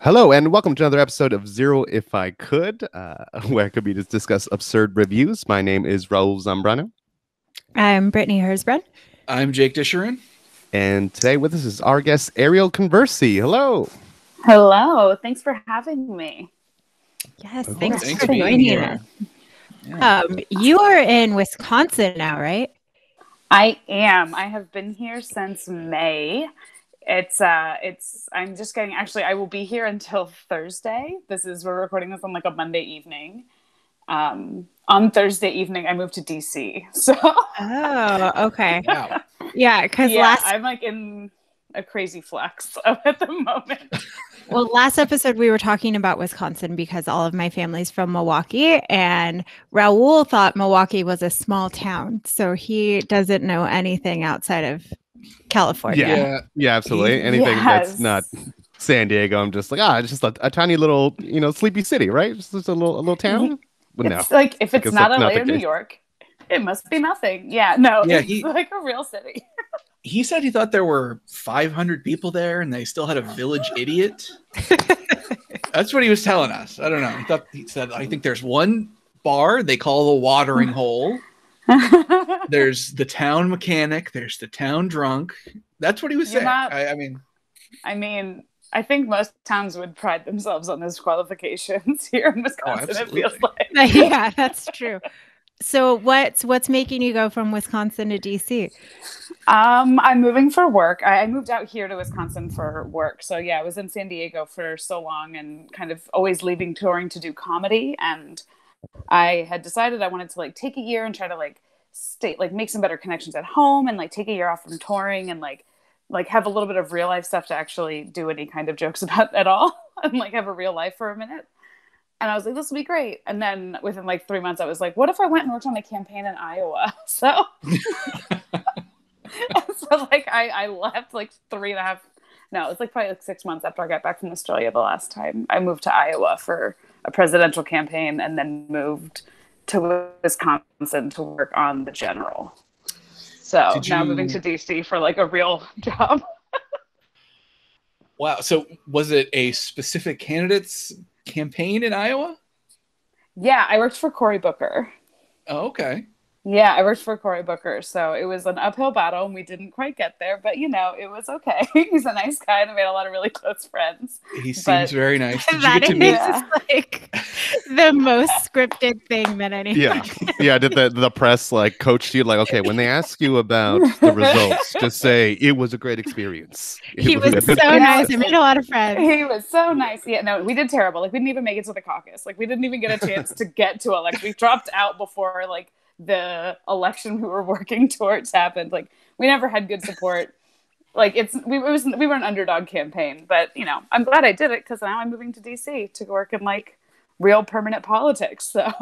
Hello, and welcome to another episode of Zero If I Could, where comedians discuss absurd reviews. My name is Raul Zambrano. I'm Brittany Hersbrun. I'm Jake Disherin. And today with us is our guest, Arielle Conversi. Hello. Hello. Thanks for having me. Yes, Thanks for joining us. Yeah. You are in Wisconsin now, right? I am. I have been here since May. I'm just getting, actually, I will be here until Thursday. We're recording this on like a Monday evening. On Thursday evening, I moved to DC. So. Oh, okay. Wow. Yeah, because I'm like in a crazy flex at the moment. Well, last episode we were talking about Wisconsin because all of my family's from Milwaukee, and Raul thought Milwaukee was a small town, so he doesn't know anything outside of California. Yeah, absolutely. Anything that's not San Diego, I'm just like, it's just a tiny little, sleepy city, right? Just a little town. But it's like if it's not LA or New York, it must be nothing. Yeah, no, it's like a real city. He said he thought there were 500 people there and they still had a village idiot. That's what he was telling us. I don't know. He said, I think there's one bar they call the watering hole. There's the town mechanic. There's the town drunk. That's what he was saying. I mean, I think most towns would pride themselves on those qualifications here in Wisconsin. It feels like. Yeah, that's true. So what's making you go from Wisconsin to DC? I'm moving for work. I moved out here to Wisconsin for work. So yeah, I was in San Diego for so long and kind of always leaving touring to do comedy. And I had decided I wanted to like take a year and try to make some better connections at home and like take a year off from touring and like have a little bit of real life stuff to actually do any kind of jokes about at all and like have a real life for a minute. And I was like, this will be great. And then within like 3 months, I was like, what if I went and worked on a campaign in Iowa? So, I left like it's like probably like 6 months after I got back from Australia the last time. I moved to Iowa for a presidential campaign and then moved to Wisconsin to work on the general. So now moving to DC for like a real job. Wow. So was it a specific candidate's campaign in Iowa? Yeah, I worked for Cory Booker. Oh, okay. Yeah, I worked for Cory Booker, so it was an uphill battle, and we didn't quite get there, but it was okay. He's a nice guy, and I made a lot of really close friends. He seems very nice. Did you that get to meet? Is like the most scripted thing that anyone. Yeah. Did the press like coach you like, okay, when they ask you about the results, just say it was a great experience. He was so nice. I made a lot of friends. He was so nice. Yeah, no, we did terrible. Like we didn't even make it to the caucus. Like we didn't even get a chance to get to election. We dropped out before like the election we were working towards happened. Like we never had good support. Like we were an underdog campaign, but I'm glad I did it because now I'm moving to DC to work in like real permanent politics. So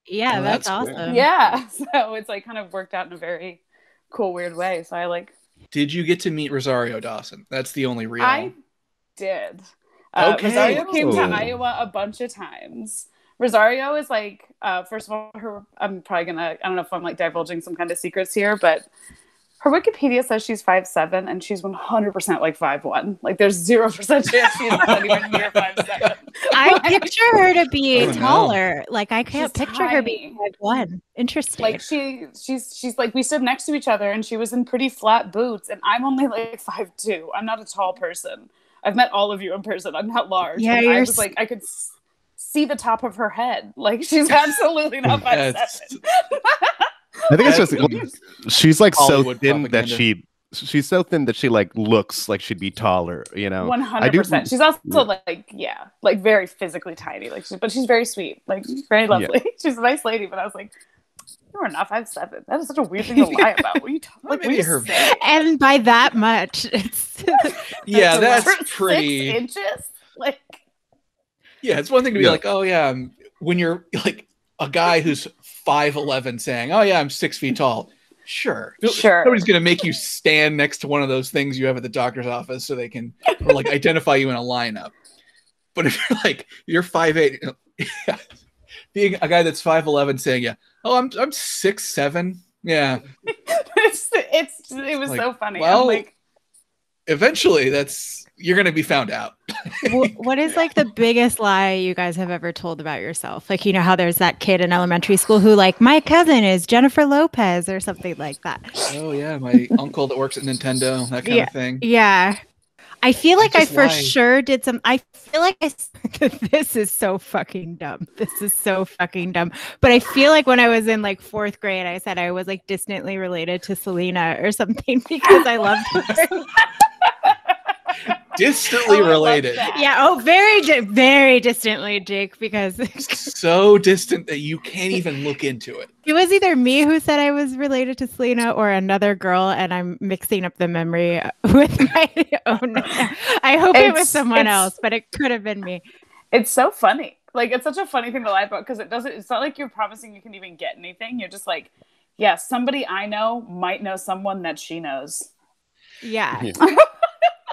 yeah, that's awesome. Cool. Yeah, so it's like kind of worked out in a very cool, weird way. So I like. Did you get to meet Rosario Dawson? That's the only real. I did. Okay. Rosario came to Iowa a bunch of times. Rosario is like, first of all, I'm probably I don't know if I'm like divulging some kind of secrets here, but her Wikipedia says she's 5'7" and she's 100% like 5'1". Like there's 0% chance she's not even near 5'7". I picture her to be taller. Like I can't picture her being 5'1". Interesting. Like she's like, we stood next to each other and she was in pretty flat boots and I'm only like 5'2". I'm not a tall person. I've met all of you in person. I'm not large. Yeah, I was like, I could see the top of her head. Like she's absolutely not 5'7". I think it's just she's like Hollywood so thin propaganda. that she's so thin that she like looks like she'd be taller. 100%. She's also like very physically tiny. Like, but she's very sweet. Like very lovely. Yeah. She's a nice lady. But I was like, you are not 5'7". That is such a weird thing to lie about. What are you talking like? Maybe her. And by that much, it's that's pretty 6 inches. Like. Yeah, it's one thing to be like, oh yeah, when you're like a guy who's 5'11" saying, oh yeah, I'm 6 feet tall. Sure. Nobody's gonna make you stand next to one of those things you have at the doctor's office so they can like identify you in a lineup. But if you're 5'8", being a guy that's 5'11" saying, yeah, oh I'm 6'7". Yeah. It was like, so funny. Well, I'm like, eventually you're going to be found out. What is like the biggest lie you guys have ever told about yourself? Like, you know how there's that kid in elementary school who like, my cousin is Jennifer Lopez or something like that. Oh yeah, my uncle that works at Nintendo, that kind of thing. Yeah. I feel like I for sure did some. I feel like this is so fucking dumb. This is so fucking dumb. But I feel like when I was in like 4th grade, I said I was like distantly related to Selena or something because I loved her. Distantly related. Yeah. Oh, very distantly, Jake, because so distant that you can't even look into it. It was either me who said I was related to Selena or another girl, and I'm mixing up the memory with my own. I hope it was someone else, but it could have been me. It's so funny. Like, it's such a funny thing to lie about because it's not like you're promising you can even get anything. You're just like, yeah, somebody I know might know someone that she knows. Yeah.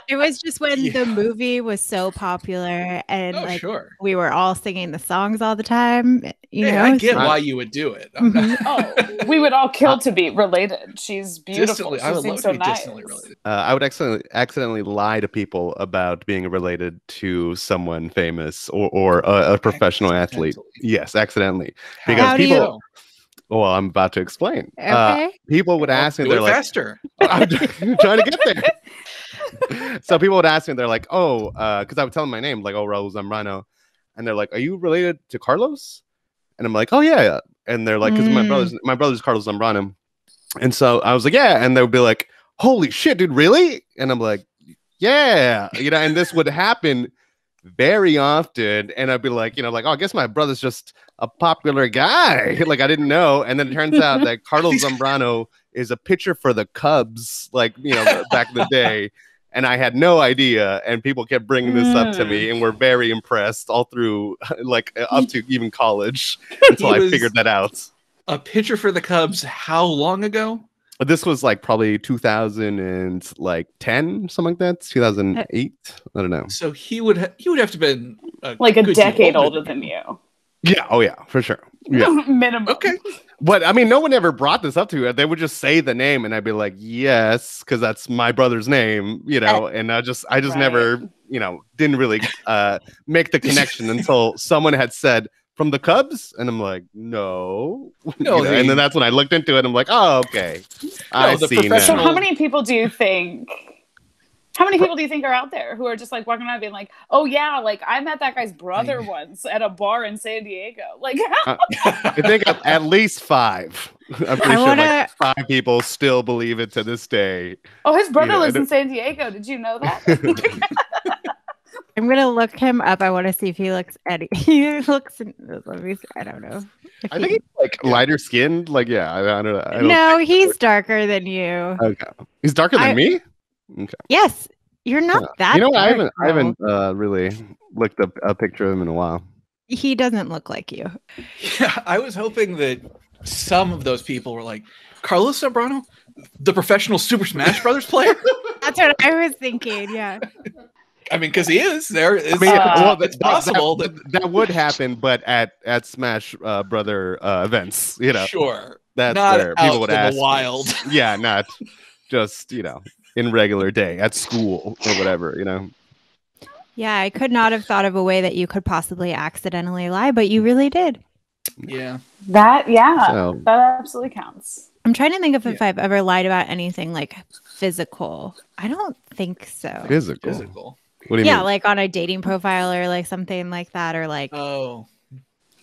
It was just when the movie was so popular and we were all singing the songs all the time. You know, I get why you would do it. We would all kill to be related. She's beautiful. I would love to be distantly related. I would accidentally lie to people about being related to someone famous or a professional athlete. Yes, accidentally. Because people. Well, I'm about to explain. Okay. People would ask me, they're like, faster. I'm trying to get there. So people would ask me, they're like, oh, because I would tell them my name, like, oh, Raul Zambrano. And they're like, are you related to Carlos? And I'm like, oh, yeah. And they're like, because my brother's Carlos Zambrano. And so I was like, yeah. And they would be like, holy shit, dude, really? And I'm like, yeah. You know, and this would happen very often. And I'd be like, you know, like, oh, I guess my brother's just a popular guy. Like, I didn't know. And then it turns out that Carlos Zambrano is a pitcher for the Cubs, like, you know, back in the day. And I had no idea. And people kept bringing this up to me and were very impressed all through, like, up to even college until I figured that out. A pitcher for the Cubs, how long ago? This was like probably 2010, something like that. 2008. I don't know. So he would have to have been like a decade older than you. Yeah. Oh yeah, for sure. Yeah. Minimum. Okay. But I mean, no one ever brought this up to me. They would just say the name, and I'd be like, "Yes," because that's my brother's name, you know. And I just never, you know, didn't really make the connection until someone had said from the Cubs, and I'm like, no. You know? And then that's when I looked into it. And I'm like, oh, okay, I see now. So how many people do you think? How many people do you think are out there who are just like walking around being like, oh yeah, like I met that guy's brother once at a bar in San Diego? Like, I think at least 5. I'm pretty sure like 5 people still believe it to this day. Oh, his brother lives in San Diego. Did you know that? I'm gonna look him up. I want to see if he looks Eddie. He looks. Let me see. I don't know. I think he's like lighter skinned. Like, yeah, I don't know. No, he's darker than you. Okay, he's darker than me. Okay. Yes, you're not that. You know, dark, I haven't really looked up a picture of him in a while. He doesn't look like you. Yeah, I was hoping that some of those people were like Carlos Zambrano, the professional Super Smash Brothers player. That's what I was thinking. Yeah. I mean, because he is there. It's possible that would happen, but at Smash Brother events, you know. Sure. That's not where people would ask. The wild. Yeah, not just, you know, in regular day at school or whatever, you know. Yeah, I could not have thought of a way that you could possibly accidentally lie, but you really did. Yeah. That absolutely counts. I'm trying to think if I've ever lied about anything like physical. I don't think so. Physical. What do you mean? Like on a dating profile or like something like that, or like. Oh.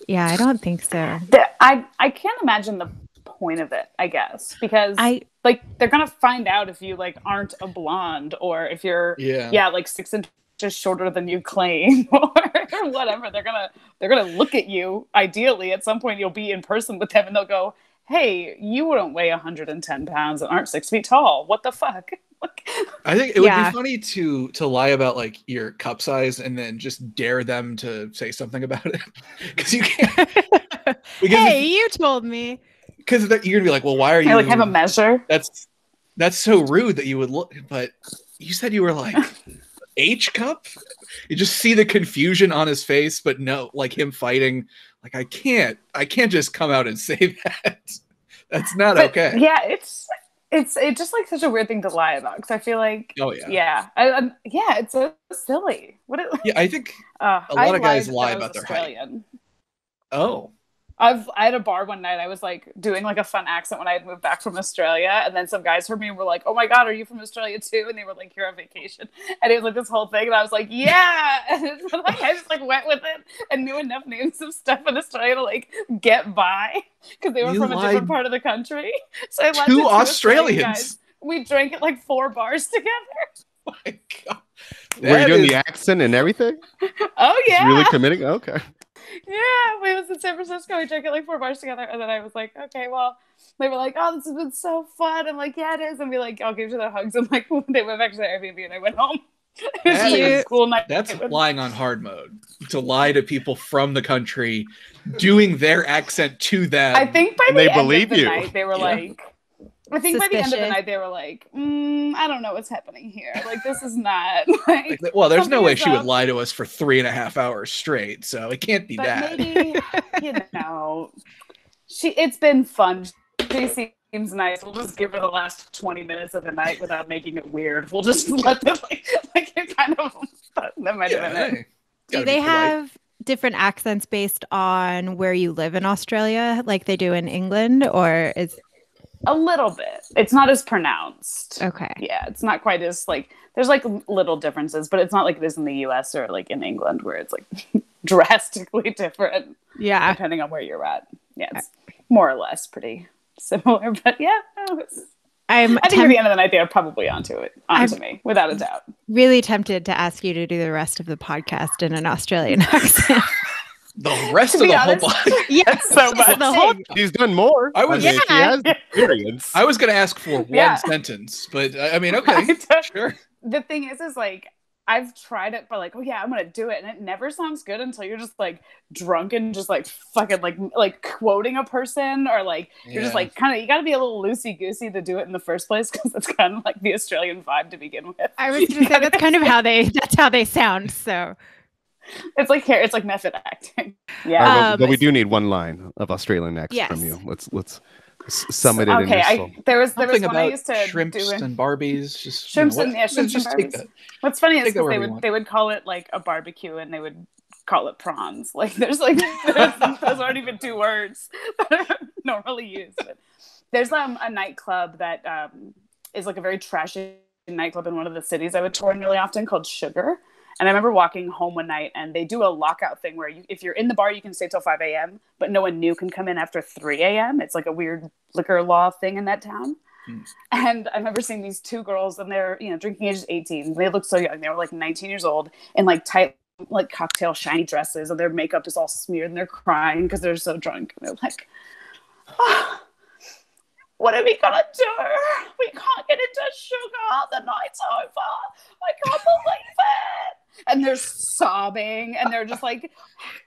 Yeah, I don't think so. I can't imagine the point of it, I guess, because they're gonna find out if you like aren't a blonde or if you're like 6 inches shorter than you claim or whatever. They're gonna look at you. Ideally, at some point, you'll be in person with them, and they'll go, "Hey, you wouldn't weigh 110 pounds and aren't 6 feet tall. What the fuck?" I think it would be funny to lie about like your cup size and then just dare them to say something about it because you can't. Hey, you told me. Because you're gonna be like, well, why are you? Like have a measure. That's so rude that you would look. But you said you were like H cup. You just see the confusion on his face, but no, like him fighting. Like I can't just come out and say that. That's not okay. Yeah, it's just like such a weird thing to lie about because I feel like yeah, it's so silly. Yeah, I think a lot of guys lie about their Australian. Height. Oh. I had a bar one night. I was like doing like a fun accent when I had moved back from Australia, and then some guys heard me and were like, "Oh my god, are you from Australia too?" And they were like, "You're on vacation," and it was like this whole thing, and I was like, "Yeah," and it's like I just like went with it and knew enough names of stuff in Australia to like get by because they were from a different part of the country. So I lied to two Australians. Guys. We drank at like 4 bars together. Oh my god! Were you doing the accent and everything? Oh yeah, just really committing. Okay. Yeah, we was in San Francisco. We drank at like 4 bars together, and then I was like, okay, well, they were like, oh, this has been so fun. I'm like, yeah, it is. And we like, I'll give each other hugs. And like, they went back to the Airbnb, and I went home. It was like a cool night. That's lying on hard mode. To lie to people from the country, doing their accent to them. I think by the end of the night, they were like. I think by the end of the night, they were like, I don't know what's happening here. Like, this is not like. Well, there's no way she would lie to us for 3.5 hours straight, so it can't be that. Maybe, it's been fun. She seems nice. We'll just give her the last 20 minutes of the night without making it weird. We'll just let them like it kind of. That might have been it. Do they have different accents based on where you live in Australia, like they do in England, or is? A little bit. It's not as pronounced. Okay. Yeah, it's not quite as like there's like little differences, but it's not like it is in the US or like in England where it's like drastically different. Yeah. Depending on where you're at. Yeah, it's more or less pretty similar. But yeah, no, I think at the end of the night they're probably onto me, without a doubt. Really tempted to ask you to do the rest of the podcast in an Australian accent. The rest of the whole body. Yes, so much. He's done more. He has experience. I was going to ask for one sentence, but I mean, okay, sure. The thing is like I've tried it, but like, oh yeah, I'm gonna do it, and it never sounds good until you're just like drunk and just like fucking like quoting a person, or like you're just like kind of you got to be a little loosey goosey to do it in the first place because it's kind of like the Australian vibe to begin with. I was gonna say that's kind of how they sound. So. It's like method acting. Yeah, but we do need one line of Australian accent from you. Let's sum it in. Okay, there was one about I used to shrimps do and Barbies. Just shrimps and Barbies. What's funny is they would call it like a barbecue and they would call it prawns. Like those aren't even 2 words that are normally used. But there's a nightclub that is like a very trashy nightclub in one of the cities I would tour in really often called Sugar. And I remember walking home one night and they do a lockout thing where if you're in the bar, you can stay till 5 a.m., but no one new can come in after 3 a.m. It's like a weird liquor law thing in that town. And I remember seeing these 2 girls and they're, drinking age 18. They look so young. They were like 19 years old in like tight, like cocktail shiny dresses, and their makeup is all smeared and they're crying because they're so drunk. And they're like, what are we gonna do? We can't get into Sugar. The night's over. I can't believe it. And they're sobbing and they're just like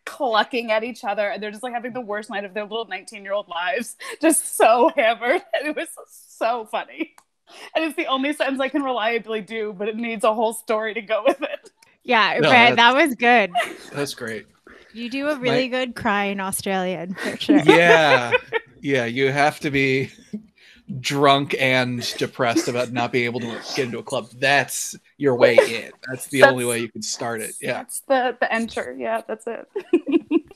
clucking at each other and they're just like having the worst night of their little 19-year-old lives, just so hammered. And it was so funny. And it's the only sentence I can reliably do, but it needs a whole story to go with it. Yeah, Brad, that was good. That's great. You do a really good crying Australian for sure. Yeah, you have to be drunk and depressed about not being able to get into a club. That's your way in. That's the only way you can start it. Yeah, that's the enter. Yeah, that's it.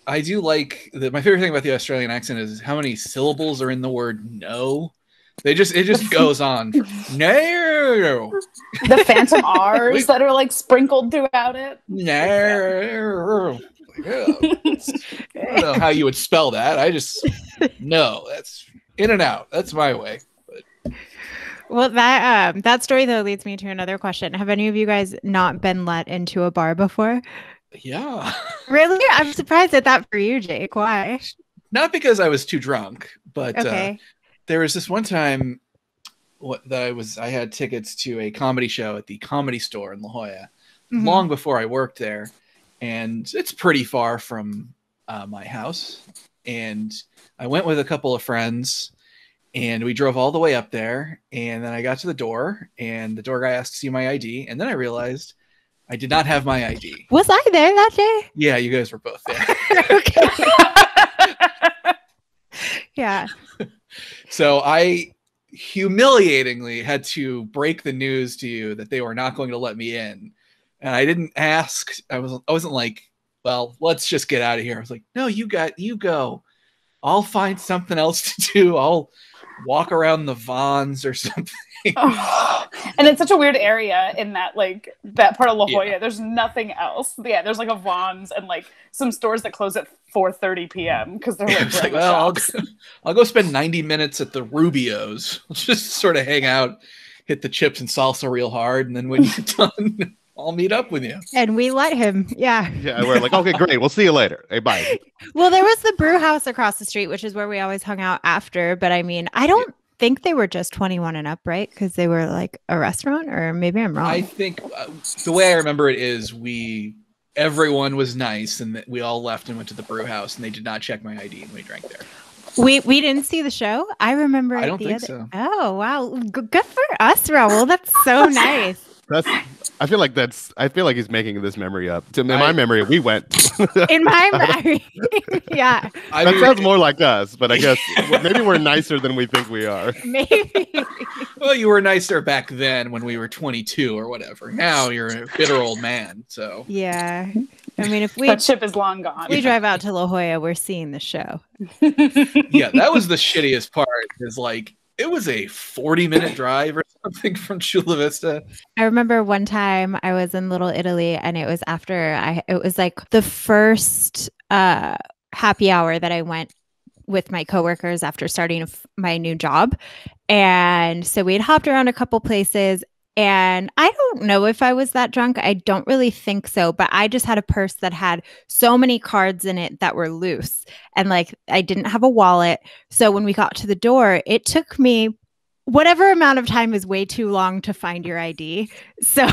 I do like my favorite thing about the Australian accent is how many syllables are in the word no. It just goes on. No. The phantom R's that are like sprinkled throughout it. No. I don't know how you would spell that. No, that's in and out. That's my way. But. Well, that story though leads me to another question. Have any of you guys not been let into a bar before? Yeah. Really? I'm surprised at that for you, Jake. Why? Not because I was too drunk, but okay. There was this one time that I had tickets to a comedy show at the Comedy Store in La Jolla, long before I worked there, and it's pretty far from my house. And I went with a couple of friends, and we drove all the way up there. And then I got to the door, and the door guy asked to see my ID. And then I realized I did not have my ID. Was I there that day? Yeah, you guys were both there. Yeah. So I humiliatingly had to break the news to you that they were not going to let me in. And I didn't ask. I wasn't like, well, let's just get out of here. I was like, no, you go. I'll find something else to do. I'll walk around the Vons or something. Oh, and it's such a weird area in that that part of La Jolla. Yeah. There's nothing else. Yeah, there's like a Vons and like some stores that close at 4:30 p.m. because they're like, well, I'll go spend 90 minutes at the Rubio's. Let's just sort of hang out, hit the chips and salsa real hard, and then when you're done, I'll meet up with you. And we let him. Yeah. Yeah, we're like, okay, great. We'll see you later. Hey, bye. Well, there was the brew house across the street, which is where we always hung out after. But I mean, I don't think they were just 21 and up, right? Because they were like a restaurant, or maybe I'm wrong. I think the way I remember it is everyone was nice, and we all left and went to the brew house, and they did not check my ID, and we drank there. We didn't see the show. I remember. I don't think so. Oh wow, good for us, Raul. That's so nice. I feel like he's making this memory up. In my memory, we went. In my memory, yeah. That sounds more like us, but I guess maybe we're nicer than we think we are. Maybe. Well, you were nicer back then when we were 22 or whatever. Now you're a bitter old man. So yeah. I mean, if that ship is long gone. We drive out to La Jolla, we're seeing the show. Yeah, that was the shittiest part. Is like it was a 40-minute drive or something from Chula Vista. I remember one time I was in Little Italy, and it was after it was like the first happy hour that I went with my coworkers after starting my new job. And so we had hopped around a couple places, and I don't know if I was that drunk. I don't really think so, but I just had a purse that had so many cards in it that were loose, and like I didn't have a wallet. So when we got to the door, it took me whatever amount of time is way too long to find your ID. So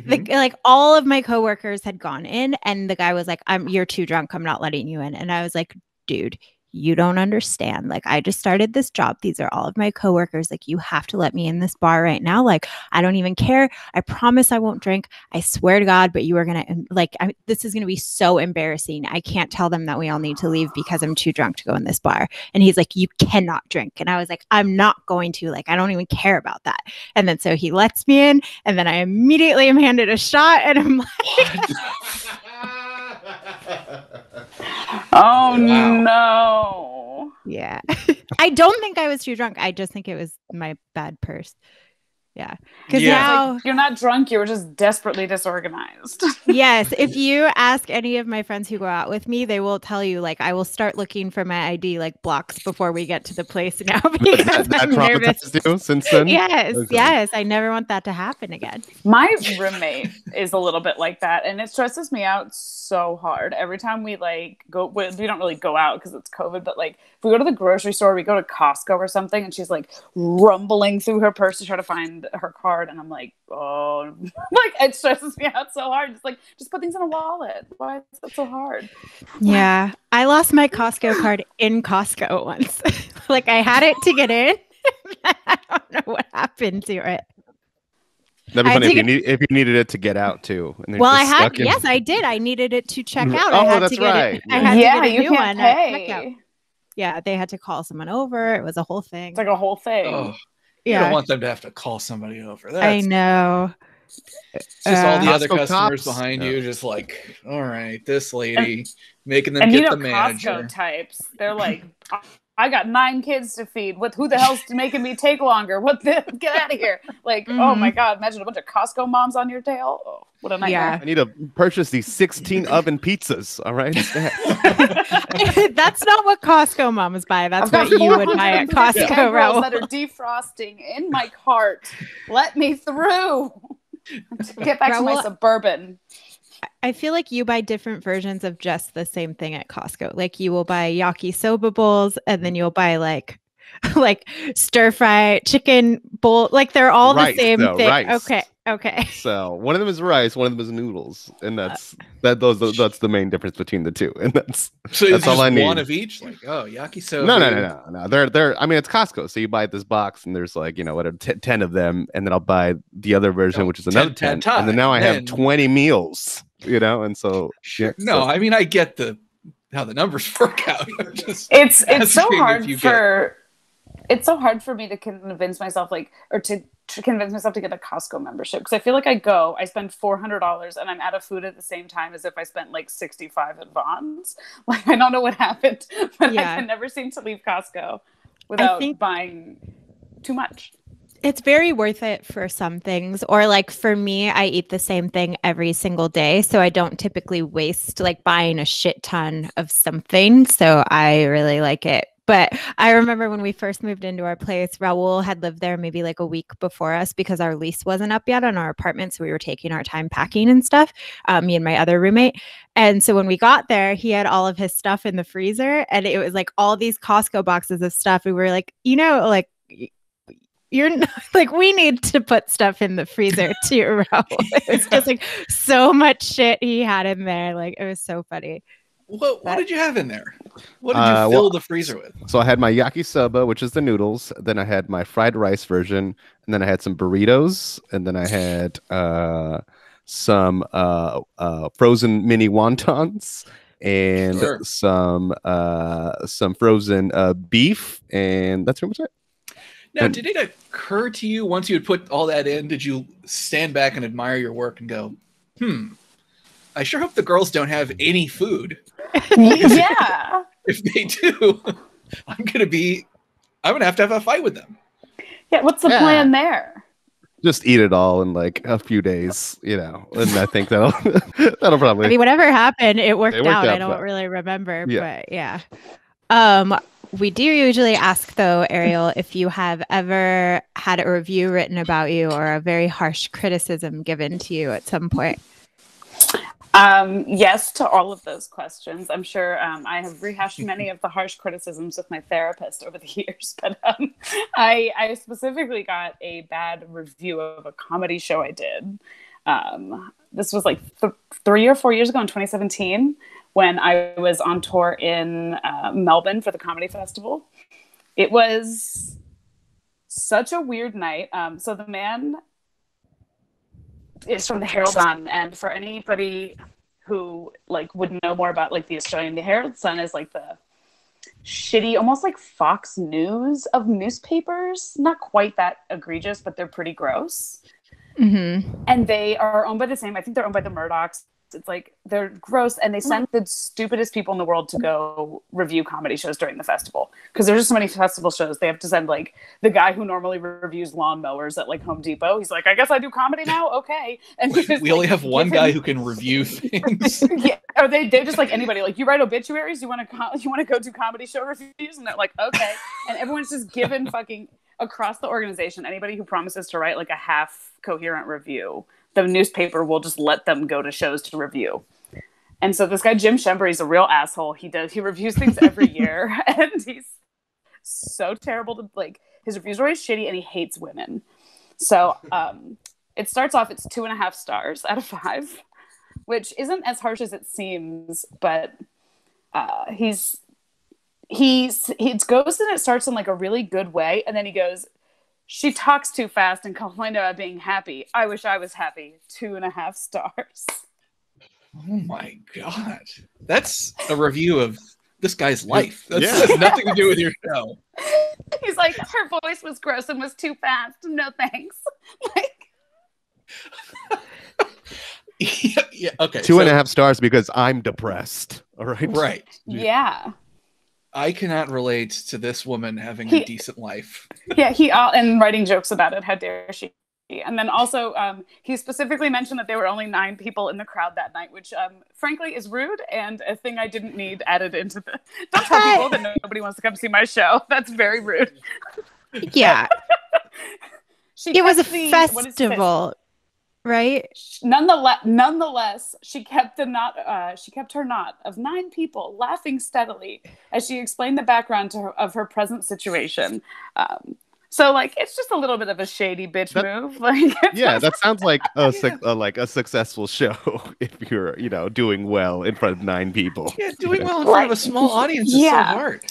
like all of my coworkers had gone in, and the guy was like, you're too drunk. I'm not letting you in. And I was like, dude, you don't understand. Like, I just started this job. These are all of my coworkers. Like, you have to let me in this bar right now. Like, I don't even care. I promise I won't drink. I swear to God, but you are going to this is going to be so embarrassing. I can't tell them that we all need to leave because I'm too drunk to go in this bar. And he's like, you cannot drink. And I was like, I'm not going to. Like, I don't even care about that. And then so he lets me in, and then I immediately am handed a shot, and I'm like, oh no. Yeah. I don't think I was too drunk. I just think it was my bad purse. Yeah. Because now like, you're not drunk, you were just desperately disorganized. Yes. If you ask any of my friends who go out with me, they will tell you, like, I will start looking for my ID like blocks before we get to the place now because I'm nervous. You since then? Yes. Okay. Yes. I never want that to happen again. My roommate is a little bit like that, and it stresses me out so hard. Every time we go, we don't really go out because it's COVID, but like if we go to the grocery store, we go to Costco or something, and she's like rumbling through her purse to try to find her card, and I'm like, oh, like it stresses me out so hard. It's like, just put things in a wallet. Why is that so hard? Yeah, I lost my Costco card in Costco once. Like, I had it to get in. I don't know what happened to it. That'd be funny if you needed it to get out too. And well, yes, I did. I needed it to check out. Oh, that's right. I had to get a you new can't one. Pay. Yeah, they had to call someone over. It was a whole thing. It's like a whole thing. Oh. You don't want them to have to call somebody over. I know. It's just all the other customers cops behind you, just like, all right, this lady making them get the manager. Costco types. They're like, I got 9 kids to feed. Who the hell's making me take longer? Get out of here! Like, oh my God! Imagine a bunch of Costco moms on your tail. Oh, what a nightmare! Yeah. I need to purchase these 16 oven pizzas. All right. That's not what Costco moms buy. That's what you would buy at Costco. Rolls that are defrosting in my cart. Let me through. Get back to my Suburban. I feel like you buy different versions of just the same thing at Costco. Like, you will buy yakisoba bowls, and then you'll buy like stir fry chicken bowl. Like, they're all the same thing. Rice. Okay. So one of them is rice, one of them is noodles, and that's the main difference between the two. And that's all I need. One of each. Like, oh, yakisoba. No. They're. I mean, it's Costco, so you buy this box, and there's like 10 of them, and then I'll buy the other version, which is another 10, and then now I have 20 meals. And so I mean, I get how the numbers work out. It's so hard it's so hard for me to convince myself, like, or to convince myself to get a Costco membership, because I feel like I spend $400 and I'm out of food at the same time as if I spent like 65 at Vaughn's. Like, I don't know what happened, but I can never seem to leave Costco without buying too much. It's very worth it for some things, or like for me, I eat the same thing every single day, so I don't typically waste like buying a shit ton of something. So I really like it. But I remember when we first moved into our place, Raul had lived there maybe like a week before us because our lease wasn't up yet on our apartment. So we were taking our time packing and stuff, me and my other roommate. And so when we got there, he had all of his stuff in the freezer, and it was like all these Costco boxes of stuff. We were like, like, you're not, like, we need to put stuff in the freezer too, Raul. It was just like so much shit he had in there. Like, it was so funny. What did you have in there? What did you fill the freezer with? So I had my yakisoba, which is the noodles. Then I had my fried rice version. And then I had some burritos. And then I had some frozen mini wontons and some frozen beef. And that's pretty much it. Now, did it occur to you once you had put all that in, did you stand back and admire your work and go, I sure hope the girls don't have any food. Yeah. If they do, I'm gonna have to have a fight with them. Yeah, what's the plan there? Just eat it all in like a few days, and I think that'll probably. I mean, whatever happened, it worked out. I don't really remember, but yeah. We do usually ask, though, Arielle, if you have ever had a review written about you or a very harsh criticism given to you at some point. Yes to all of those questions. I'm sure I have rehashed many of the harsh criticisms with my therapist over the years, but I specifically got a bad review of a comedy show I did. This was like 3 or 4 years ago in 2017. When I was on tour in Melbourne for the comedy festival. It was such a weird night. So the man is from the Herald Sun, and for anybody who like would know more about like the Australian, the Herald Sun is like the shitty, almost like Fox News of newspapers. Not quite that egregious, but they're pretty gross. Mm-hmm. And they are owned by the same, I think they're owned by the Murdochs. It's like they're gross, and they send the stupidest people in the world to go review comedy shows during the festival, because there's just so many festival shows. They have to send like the guy who normally reviews lawnmowers at like Home Depot. He's like, I guess I do comedy now. Okay. And we only have one guy who can review things. Yeah, or they're just like anybody. Like, you write obituaries. You want to go do comedy show reviews, and they're like, okay. And everyone's just given fucking across the organization. Anybody who promises to write like a half coherent review, the newspaper will just let them go to shows to review. And so this guy, Jim Shembury, is a real asshole. He reviews things every year, and he's so terrible to like. His reviews are always shitty, and he hates women. So it starts off, it's 2.5 stars out of 5, which isn't as harsh as it seems, but he goes, and it starts in like a really good way, and then he goes, she talks too fast and complained about being happy. I wish I was happy. 2.5 stars. Oh my God. That's a review of this guy's life. That has nothing to do with your show. He's like, her voice was gross and was too fast. No thanks. Yeah, okay. 2.5 stars because I'm depressed. All right. Right. Yeah. I cannot relate to this woman having a decent life. Yeah, and writing jokes about it. How dare she? And then also, he specifically mentioned that there were only 9 people in the crowd that night, which, frankly, is rude and a thing I didn't need added into the. Don't tell people that nobody wants to come see my show. That's very rude. Yeah, it was a festival. Right. Nonetheless, she kept her knot of 9 people laughing steadily as she explained the background of her present situation. So like, it's just a little bit of a shady bitch move. Like, that sounds like a successful show if you're doing well in front of 9 people. Yeah, doing well in front of a small audience is so hard.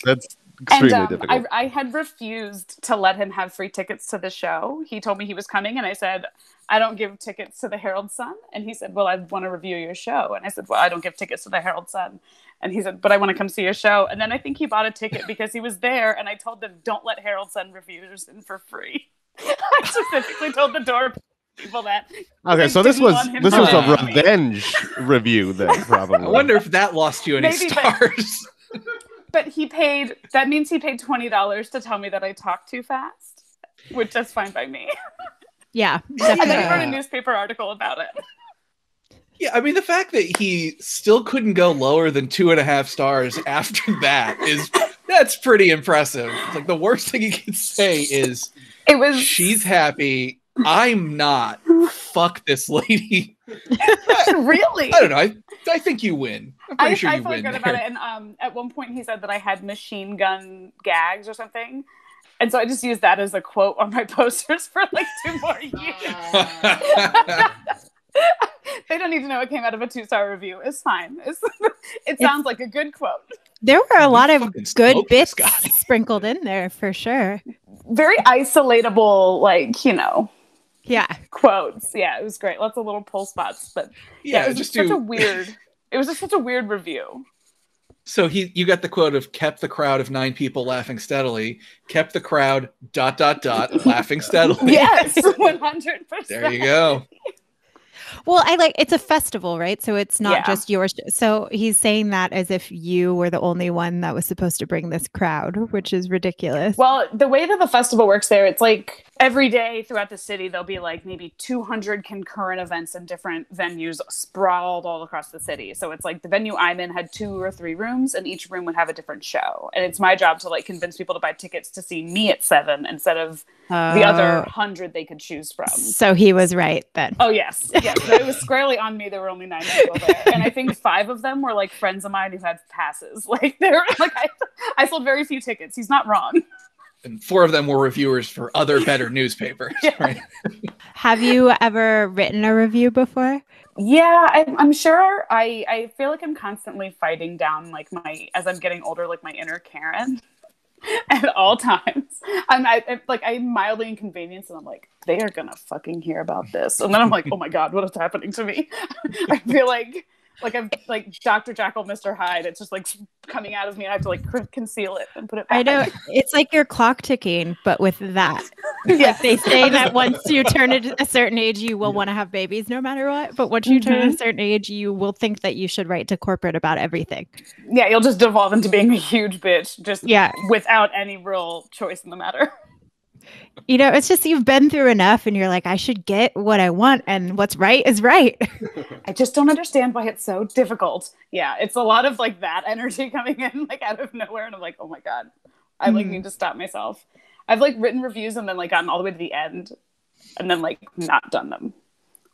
extremely difficult. I had refused to let him have free tickets to the show. He told me he was coming, and I said, I don't give tickets to the Herald Sun. And he said, well, I want to review your show. And I said, well, I don't give tickets to the Herald Sun. And he said, but I want to come see your show. And then I think he bought a ticket because he was there, and I told them, don't let Herald Sun reviewers in for free. I specifically told the door people that. Okay, so this was a revenge review then, probably. I wonder if that lost you any stars. But that means he paid $20 to tell me that I talk too fast, which that's fine by me. Yeah. And then he wrote a newspaper article about it. Yeah, I mean, the fact that he still couldn't go lower than 2.5 stars after that's pretty impressive. Like, the worst thing he can say is, she's happy, I'm not. Fuck this lady. Really? I don't know. I think you win. I'm pretty sure you win. I feel good about it. And at one point he said that I had machine gun gags or something. And so I just used that as a quote on my posters for like 2 more years. They don't need to know it came out of a 2-star review. It's fine. It sounds like a good quote. There were a lot of good bits sprinkled in there for sure. Very isolatable, like, yeah, quotes. Yeah, it was great. Lots of little pull spots, but it was just such a weird review. So you got the quote of kept the crowd of 9 people laughing steadily, kept the crowd ... laughing steadily. Yes, 100%. There you go. Well, it's a festival, right? So it's not just yours. So he's saying that as if you were the only one that was supposed to bring this crowd, which is ridiculous. Well, the way that the festival works there, it's like every day throughout the city, there'll be like maybe 200 concurrent events in different venues sprawled all across the city. So it's like the venue I'm in had 2 or 3 rooms, and each room would have a different show. And it's my job to like convince people to buy tickets to see me at 7 instead of the other 100 they could choose from. So he was right then. Oh, yes. Yes. So it was squarely on me. There were only 9 people there. And I think 5 of them were like friends of mine who had passes. Like they were like, I sold very few tickets. He's not wrong. And 4 of them were reviewers for other better newspapers. Yeah. Right? Have you ever written a review before? Yeah, I'm sure. I feel like I'm constantly fighting down as I'm getting older, like my inner Karen at all times. I'm mildly inconvenienced, and I'm like, they are gonna fucking hear about this, and then I'm like, oh my god, what is happening to me? I feel like I'm like Dr. Jekyll, Mr. Hyde. It's just like coming out of me, and I have to like conceal it and put it back. I know, it's like your clock ticking, but with that. Yeah, like they say that once you turn a certain age, you will want to have babies no matter what. But once you turn a certain age, you will think that you should write to corporate about everything. Yeah, you'll just devolve into being a huge bitch, just without any real choice in the matter. It's just you've been through enough, and you're like, I should get what I want, and what's right is right. I just don't understand why it's so difficult. Yeah, it's a lot of like that energy coming in like out of nowhere, and I'm like, oh my god, I like need to stop myself. I've like written reviews and then like gotten all the way to the end, and then like not done them.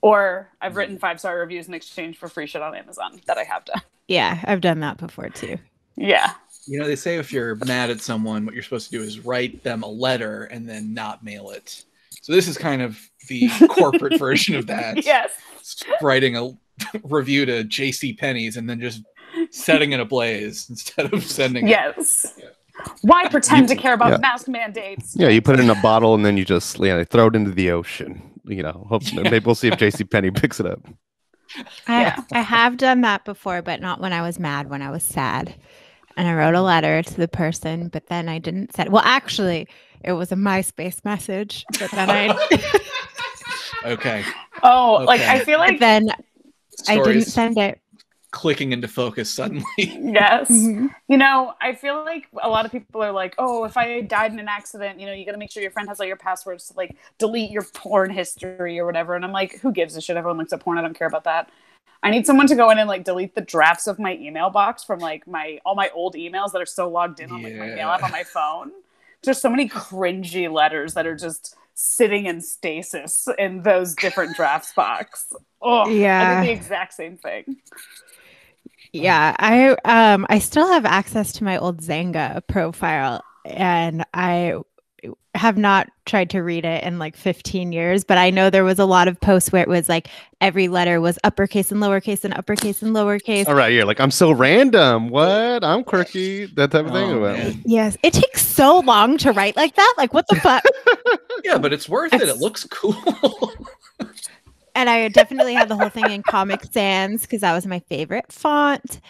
Or I've written 5-star reviews in exchange for free shit on Amazon that I have done. Yeah, I've done that before too. Yeah. They say if you're mad at someone, what you're supposed to do is write them a letter and then not mail it. So this is kind of the corporate version of that. Yes. Writing a review to JCPenney's and then just setting it ablaze instead of sending it. Yes. Yeah. Why pretend to care about mask mandates? Yeah, you put it in a bottle and then you just throw it into the ocean. Maybe we'll see if JCPenney picks it up. I have done that before, but not when I was mad, when I was sad. And I wrote a letter to the person, but then I didn't send. Well, actually, it was a MySpace message, but then I. Okay. Oh, okay. Like I feel like then I didn't send it. Clicking into focus suddenly. Yes. Mm-hmm. I feel like a lot of people are like, oh, if I died in an accident, you got to make sure your friend has all your passwords to like delete your porn history or whatever. And I'm like, who gives a shit? Everyone looks at porn. I don't care about that. I need someone to go in and like delete the drafts of my email box from like all my old emails that are still logged in on like my mail app on my phone. There's so many cringy letters that are just sitting in stasis in those different drafts box. Oh, yeah. I did the exact same thing. Yeah, I still have access to my old Zanga profile, and I have not tried to read it in like 15 years, but I know there was a lot of posts where it was like every letter was uppercase and lowercase and uppercase and lowercase. All right, you're like, I'm so random. What? I'm quirky. That type of thing. Yes, it takes so long to write like that. Like, what the fuck? Yeah, but it's worth it. It looks cool. And I definitely had the whole thing in Comic Sans because that was my favorite font.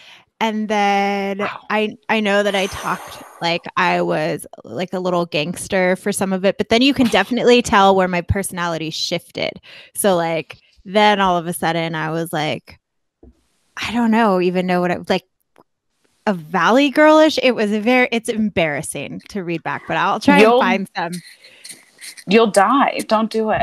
And then I know that I talked like I was like a little gangster for some of it, but then you can definitely tell where my personality shifted. So like then all of a sudden I was like, I don't even know what it was like, a Valley Girlish. It's embarrassing to read back, but I'll try and find some. You'll die. Don't do it.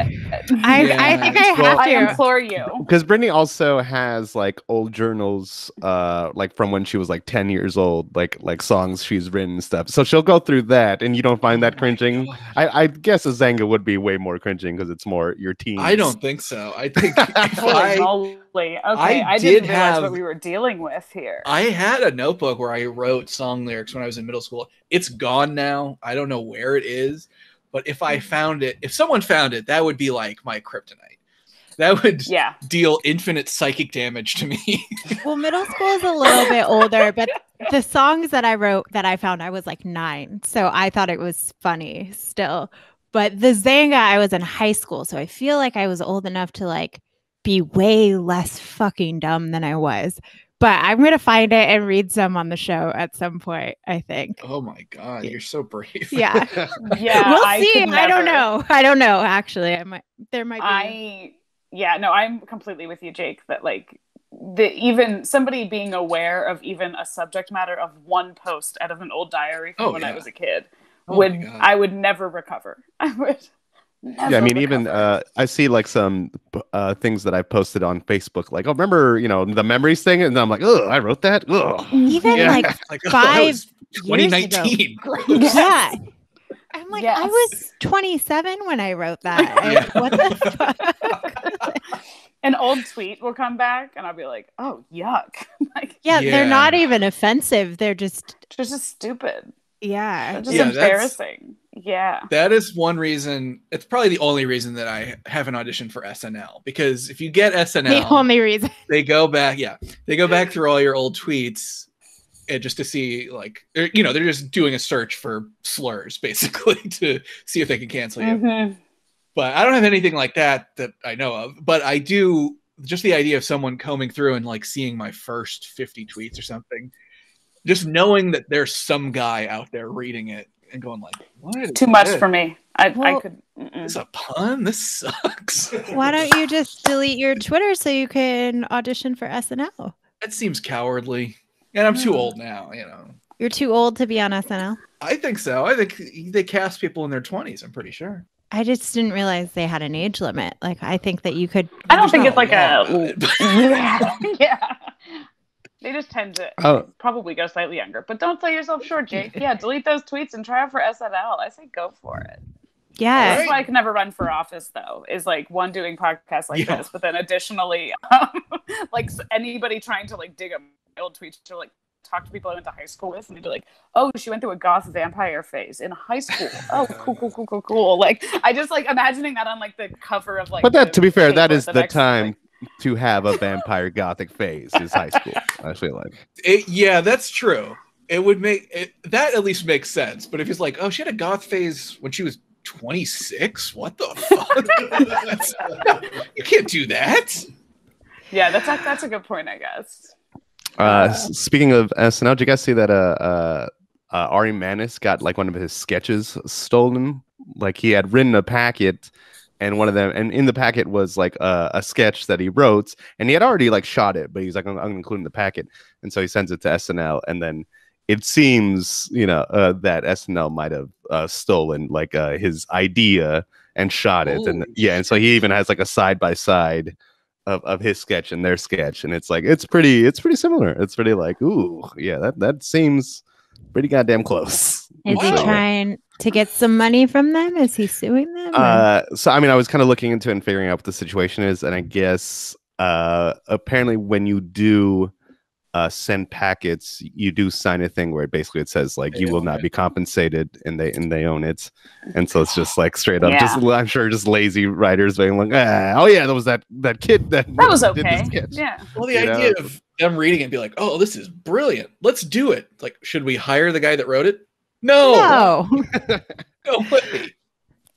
I think I have to. I implore you. Because Brittany also has like old journals, like from when she was like 10 years old, like songs she's written and stuff. So she'll go through that, and you don't find that cringing. I guess a Zanga would be way more cringing because it's more your teens. I don't think so. I think I didn't realize what we were dealing with here. I had a notebook where I wrote song lyrics when I was in middle school. It's gone now. I don't know where it is. But if I found it, if someone found it, that would be like my kryptonite. That would deal infinite psychic damage to me. Well, middle school is a little bit older, but the songs that I wrote that I found, I was like 9. So I thought it was funny still. But the Zanga, I was in high school. So I feel like I was old enough to like be way less fucking dumb than I was. But I'm going to find it and read some on the show at some point, I think. Oh my God, you're so brave. Yeah. Yeah. We'll see. I don't know. Actually, there might be. I'm completely with you, Jake, that like even somebody being aware of even a subject matter of one post out of an old diary from when I was a kid I would never recover. I would. Never I mean, even I see like some things that I posted on Facebook, like, oh, remember, the memories thing, and I'm like, oh, I wrote that. Ugh. Even like 5 2019. Yeah, I'm like, I was 27 when I wrote that. Like, what the fuck? An old tweet will come back, and I'll be like, oh, yuck. Like, they're not even offensive. They're just stupid. Yeah, they're just embarrassing. Yeah, that is one reason. It's probably the only reason that I haven't auditioned for SNL, because if you get SNL, the only reason they go back through all your old tweets and just to see, like, they're just doing a search for slurs basically to see if they can cancel you. Mm-hmm. But I don't have anything like that I know of. But I do, just the idea of someone combing through and like seeing my first 50 tweets or something, just knowing that there's some guy out there reading it and going like, what? Too much for me. I could. It's a pun. This sucks. Why don't you just delete your Twitter so you can audition for SNL? That seems cowardly. And I'm too old now, You're too old to be on SNL? I think so. I think they cast people in their 20s, I'm pretty sure. I just didn't realize they had an age limit. Like, I think that you could. I don't think it's like yeah. They just tend to probably go slightly younger. But don't sell yourself short, Jake. Yeah, delete those tweets and try out for SNL. I say go for it. Yeah. That's why I can never run for office, though, is like one doing podcasts like this, but then additionally, like anybody trying to like dig up old tweets to like talk to people I went to high school with, and they'd be like, oh, she went through a goth vampire phase in high school. Oh, cool. Like, I just like imagining that on like the cover of like. But that, to be fair, that is the time to have a vampire gothic phase is high school. I feel like. Yeah, that's true. It would that at least makes sense. But if it's like, oh, she had a goth phase when she was 26, what the fuck? You can't do that. Yeah, that's a good point, I guess. Speaking of SNL, did you guys see that Ari Manis got like one of his sketches stolen? Like, he had written a packet, and one of them, and in the packet was like a sketch that he wrote, and he had already like shot it, but he's like, I'm gonna include it in the packet, and so he sends it to SNL, and then it seems that SNL might have stolen like his idea and shot it. And and so he even has like a side by side of his sketch and their sketch, and it's like it's pretty similar. It's pretty like, ooh, yeah, that seems pretty goddamn close. Is he trying to get some money from them? Is he suing them? So I mean, I was kind of looking into it and figuring out what the situation is, and I guess apparently when you do send packets, you do sign a thing where basically it says like you will not be compensated, and they own it. And so it's just like straight up, just I'm sure just lazy writers being like, oh yeah, that was that kid that was did okay. this sketch. Yeah. Well, the idea of them reading it and be like, oh, this is brilliant. Let's do it. Like, should we hire the guy that wrote it? No. No way.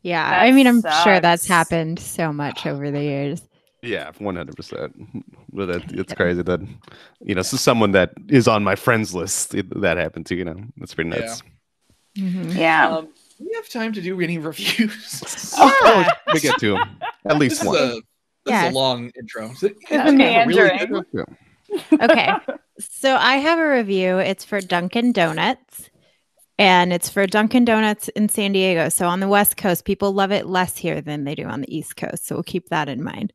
Yeah, That I mean, I'm sucks. sure that's happened so much over the years. Yeah, 100%. But it's crazy that, so someone that is on my friends list, that happened to, that's pretty nuts. Yeah. Do we have time to do any reviews? Oh, we get to them. At least one. This is a long intro. So, meandering. Okay, so I have a review. It's for Dunkin Donuts. And it's for Dunkin Donuts in San Diego. So on the West Coast, people love it less here than they do on the East Coast. So we'll keep that in mind.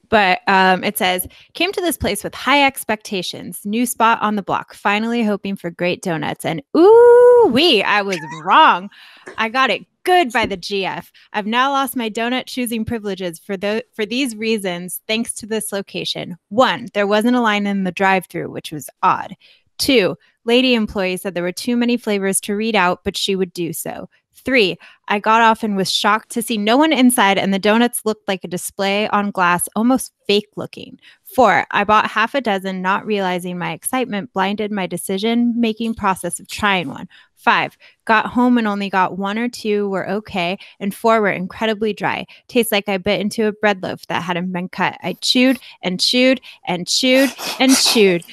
But it says, came to this place with high expectations. New spot on the block. Finally hoping for great donuts. And ooh-wee, I was wrong. I got it good by the GF. I've now lost my donut choosing privileges for these reasons, thanks to this location. 1, there wasn't a line in the drive-thru, which was odd. 2, lady employee said there were too many flavors to read out, but she would do so. 3, I got off and was shocked to see no one inside, and the donuts looked like a display on glass, almost fake looking. 4, I bought half a dozen, not realizing my excitement blinded my decision-making process of trying one. 5, got home and only got 1 or 2 were okay, and 4 were incredibly dry. Tastes like I bit into a bread loaf that hadn't been cut. I chewed and chewed and chewed and chewed.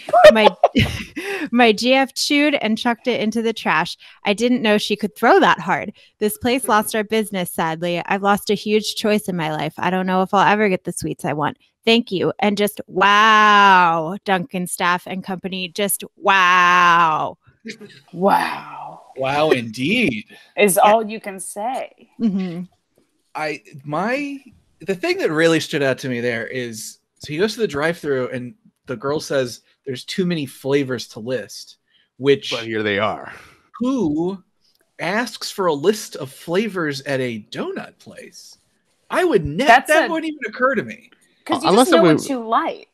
My GF chewed and chucked it into the trash. I didn't know she could throw that hard. This place lost our business, sadly. I've lost a huge choice in my life. I don't know if I'll ever get the sweets I want. Thank you. And just wow, Dunkin staff and company. Just wow. Wow. Wow, indeed. Is all you can say. Mm-hmm. The thing that really stood out to me there is, so he goes to the drive-thru and the girl says there's too many flavors to list, But here they are. Who asks for a list of flavors at a donut place? I would never. That wouldn't even occur to me. Because you just know what you like.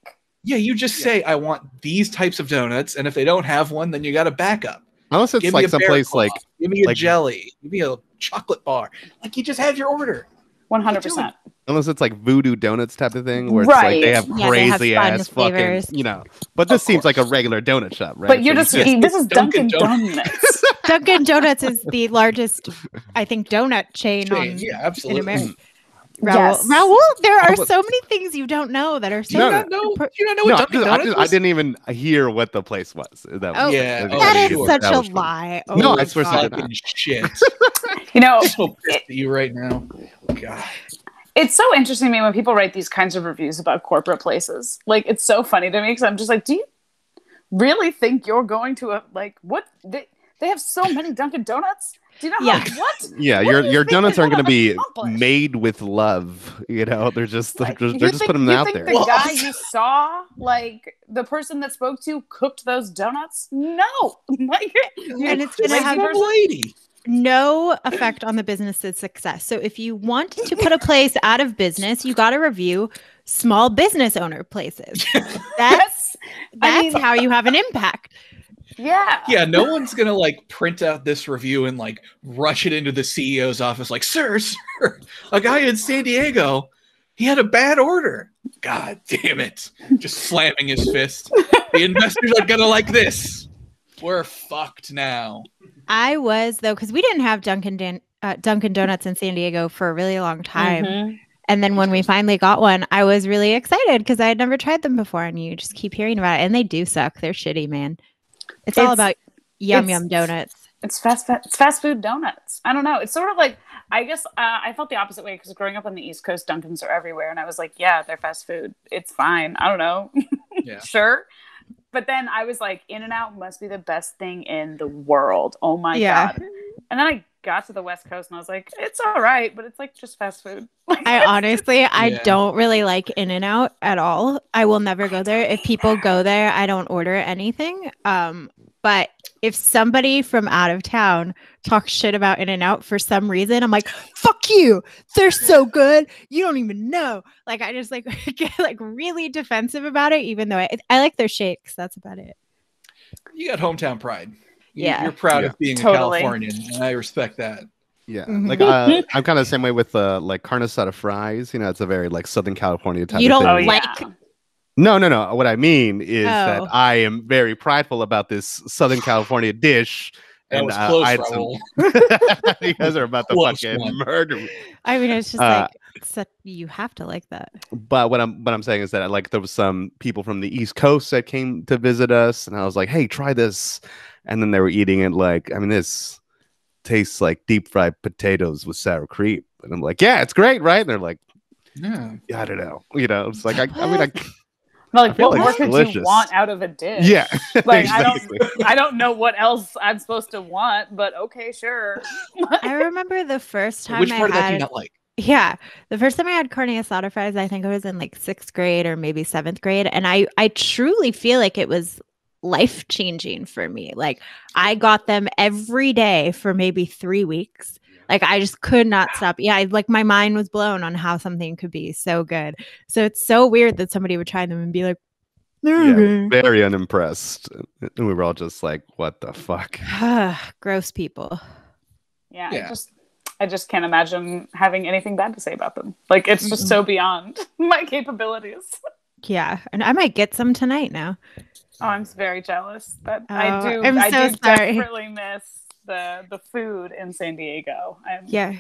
Yeah, you just say, I want these types of donuts, and if they don't have one, then you got a backup. Unless it's like someplace like... Give me a jelly. Give me a chocolate bar. Like, you just have your order. 100%. Unless it's like Voodoo Donuts type of thing, where it's like they have crazy ass fucking, But this seems like a regular donut shop, right? But you're this is Dunkin Donuts. Dunkin Donuts is the largest, I think, donut chain absolutely. in America. Raul, there are so many things you don't know that are so you don't know what Dunkin Donuts is? I didn't even hear what the place was. That is such a lie. No, I swear to God. Shit. I'm so pissed at you right now. God. It's so interesting to me when people write these kinds of reviews about corporate places. Like, it's so funny to me because I'm just like, do you really think you're going to what? They have so many Dunkin Donuts? Do you know what? Yeah, your donuts aren't going to be made with love. They're just they're just putting them out there. The guy you saw, like the person that spoke to, cooked those donuts? No, and it's going to have a lady. No effect on the business's success. So if you want to put a place out of business, you got to review small business owner places. That's how you have an impact. Yeah, no one's gonna print out this review and rush it into the CEO's office like, sir, a guy in San Diego, he had a bad order. God damn it. Just slamming his fist. The investors are gonna like this. We're fucked now. I was, though, because we didn't have Dunkin Donuts in San Diego for a really long time. Mm-hmm. And then when we finally got one, I was really excited because I had never tried them before. And you just keep hearing about it. And they do suck. They're shitty, man. It's all about yum donuts. It's fast food donuts. I don't know. It's sort of like, I guess I felt the opposite way because growing up on the East Coast, Dunkins are everywhere. And I was like, yeah, they're fast food. It's fine. I don't know. Yeah. Sure. But then I was like, In-N-Out must be the best thing in the world. Oh my God. And then I got to the West Coast and I was like, it's all right, but it's just fast food. I don't really like In-N-Out at all. I will never go there. If people go there, I don't order anything. But if somebody from out of town talks shit about In-N-Out for some reason, I'm like, fuck you. They're so good. You don't even know. I just get really defensive about it, even though I like their shakes. That's about it. You got hometown pride. Yeah. You're proud of being a Californian, and I respect that. Yeah, like I'm kind of the same way with like carne asada fries. You know, it's a very like Southern California type you of don't thing. like No. What I mean is that I am very prideful about this Southern California dish. That and was close, I had Raul. you guys are about to fucking murder me. I mean, it's just like you have to like that. But what I'm saying is that like there was some people from the East Coast that came to visit us, and I was like, hey, try this, and then they were eating it like, I mean, this tastes like deep fried potatoes with sour cream, and I'm like, yeah, it's great, right? And they're like, yeah, I don't know, you know, it's like I mean, like what more could you want out of a dish? Yeah, like exactly. I don't know what else I'm supposed to want, but okay, sure. I remember the first time Which part of that do you not like? Yeah, the first time I had carne asada fries, I think I was in like 6th grade or maybe 7th grade, and I truly feel like it was life-changing for me. Like I got them every day for maybe 3 weeks. Like I just could not stop. Yeah, like my mind was blown on how something could be so good. So it's so weird that somebody would try them and be like, very unimpressed. And we were all just like, what the fuck? Gross people. Yeah. I just can't imagine having anything bad to say about them. Like it's just so beyond my capabilities. Yeah, and I might get some tonight now. Oh, I'm very jealous. But I'm I so do sorry. desperately miss the food in San Diego. Yeah,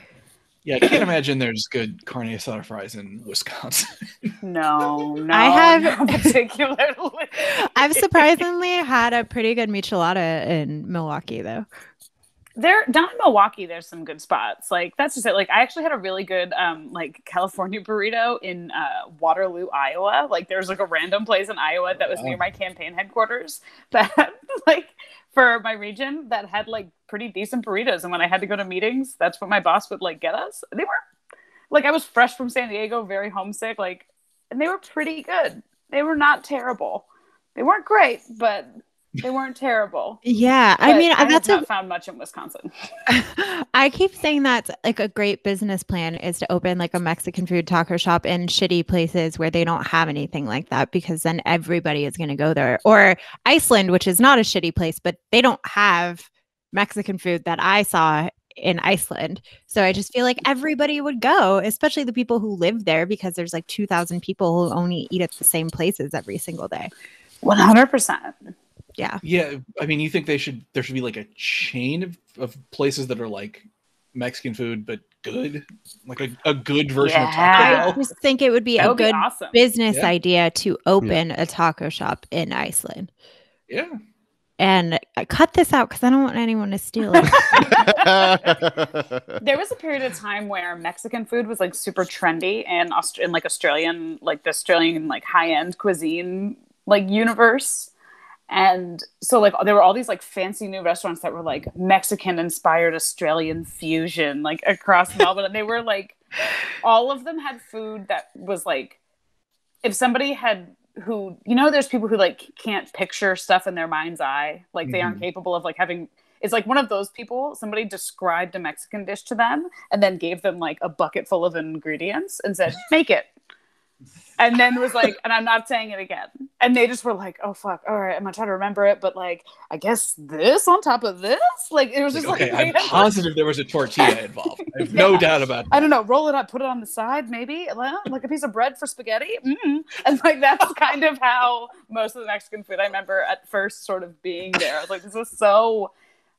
I can't imagine there's good carne asada fries in Wisconsin. No, I have not particularly. I've surprisingly had a pretty good michelada in Milwaukee, though. Down in Milwaukee, there's some good spots. Like that's just it. Like I actually had a really good like California burrito in Waterloo, Iowa. Like there's like a random place in Iowa that was near my campaign headquarters that like for my region that had like pretty decent burritos. And when I had to go to meetings, that's what my boss would like get us. They were like I was fresh from San Diego, very homesick, like, and they were pretty good. They were not terrible. They weren't great, but they weren't terrible. Yeah, but I mean, I have not found much in Wisconsin. I keep saying that's like a great business plan is to open like a Mexican food taco shop in shitty places where they don't have anything like that, because then everybody is going to go there. Or Iceland, which is not a shitty place, but they don't have Mexican food that I saw in Iceland. So I just feel like everybody would go, especially the people who live there, because there's like 2,000 people who only eat at the same places every single day. 100%. Yeah. I mean, you think there should be like a chain of places that are like Mexican food but good, like a good version of Taco Bell? I just think it would be a good awesome business idea to open a taco shop in Iceland. Yeah. And I cut this out because I don't want anyone to steal it. There was a period of time where Mexican food was like super trendy and in like Australian, like the Australian like high-end cuisine like universe. And so like there were all these like fancy new restaurants that were like Mexican inspired Australian fusion like across Melbourne, and they were like all of them had food that was like, if somebody had who, you know, there's people who like can't picture stuff in their mind's eye, like they aren't capable of like having, it's like one of those people, somebody described a Mexican dish to them and then gave them like a bucket full of ingredients and said make it. And then was like, and I'm not saying it again. And they just were like, oh, fuck. All right, I'm going to try to remember it. But like, I guess this on top of this? Like, it was just like, okay, I'm positive there was a tortilla involved. I have no doubt about that. I don't know. Roll it up, put it on the side, maybe. Like a piece of bread for spaghetti. And like, that's kind of how most of the Mexican food I remember at first sort of being there. I was like, this is so...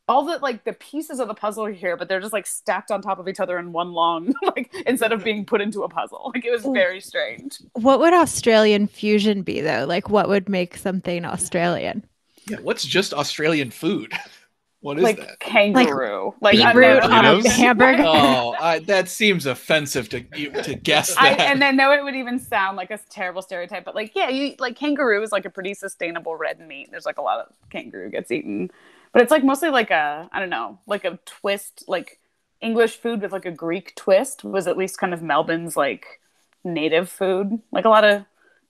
all the like the pieces of the puzzle are here, but they're just like stacked on top of each other in one long, like instead of being put into a puzzle. Like it was very strange. What would Australian fusion be though? Like what would make something Australian? Yeah, what's just Australian food? What is like that? Kangaroo. Like beetroot on a hamburger. Oh, that seems offensive to guess that. And I know it would even sound like a terrible stereotype, but like, yeah, you like kangaroo is like a pretty sustainable red meat. There's like a lot of kangaroo gets eaten. But it's like mostly like a, I don't know, like a twist, like English food with like a Greek twist was at least kind of Melbourne's like native food. Like a lot of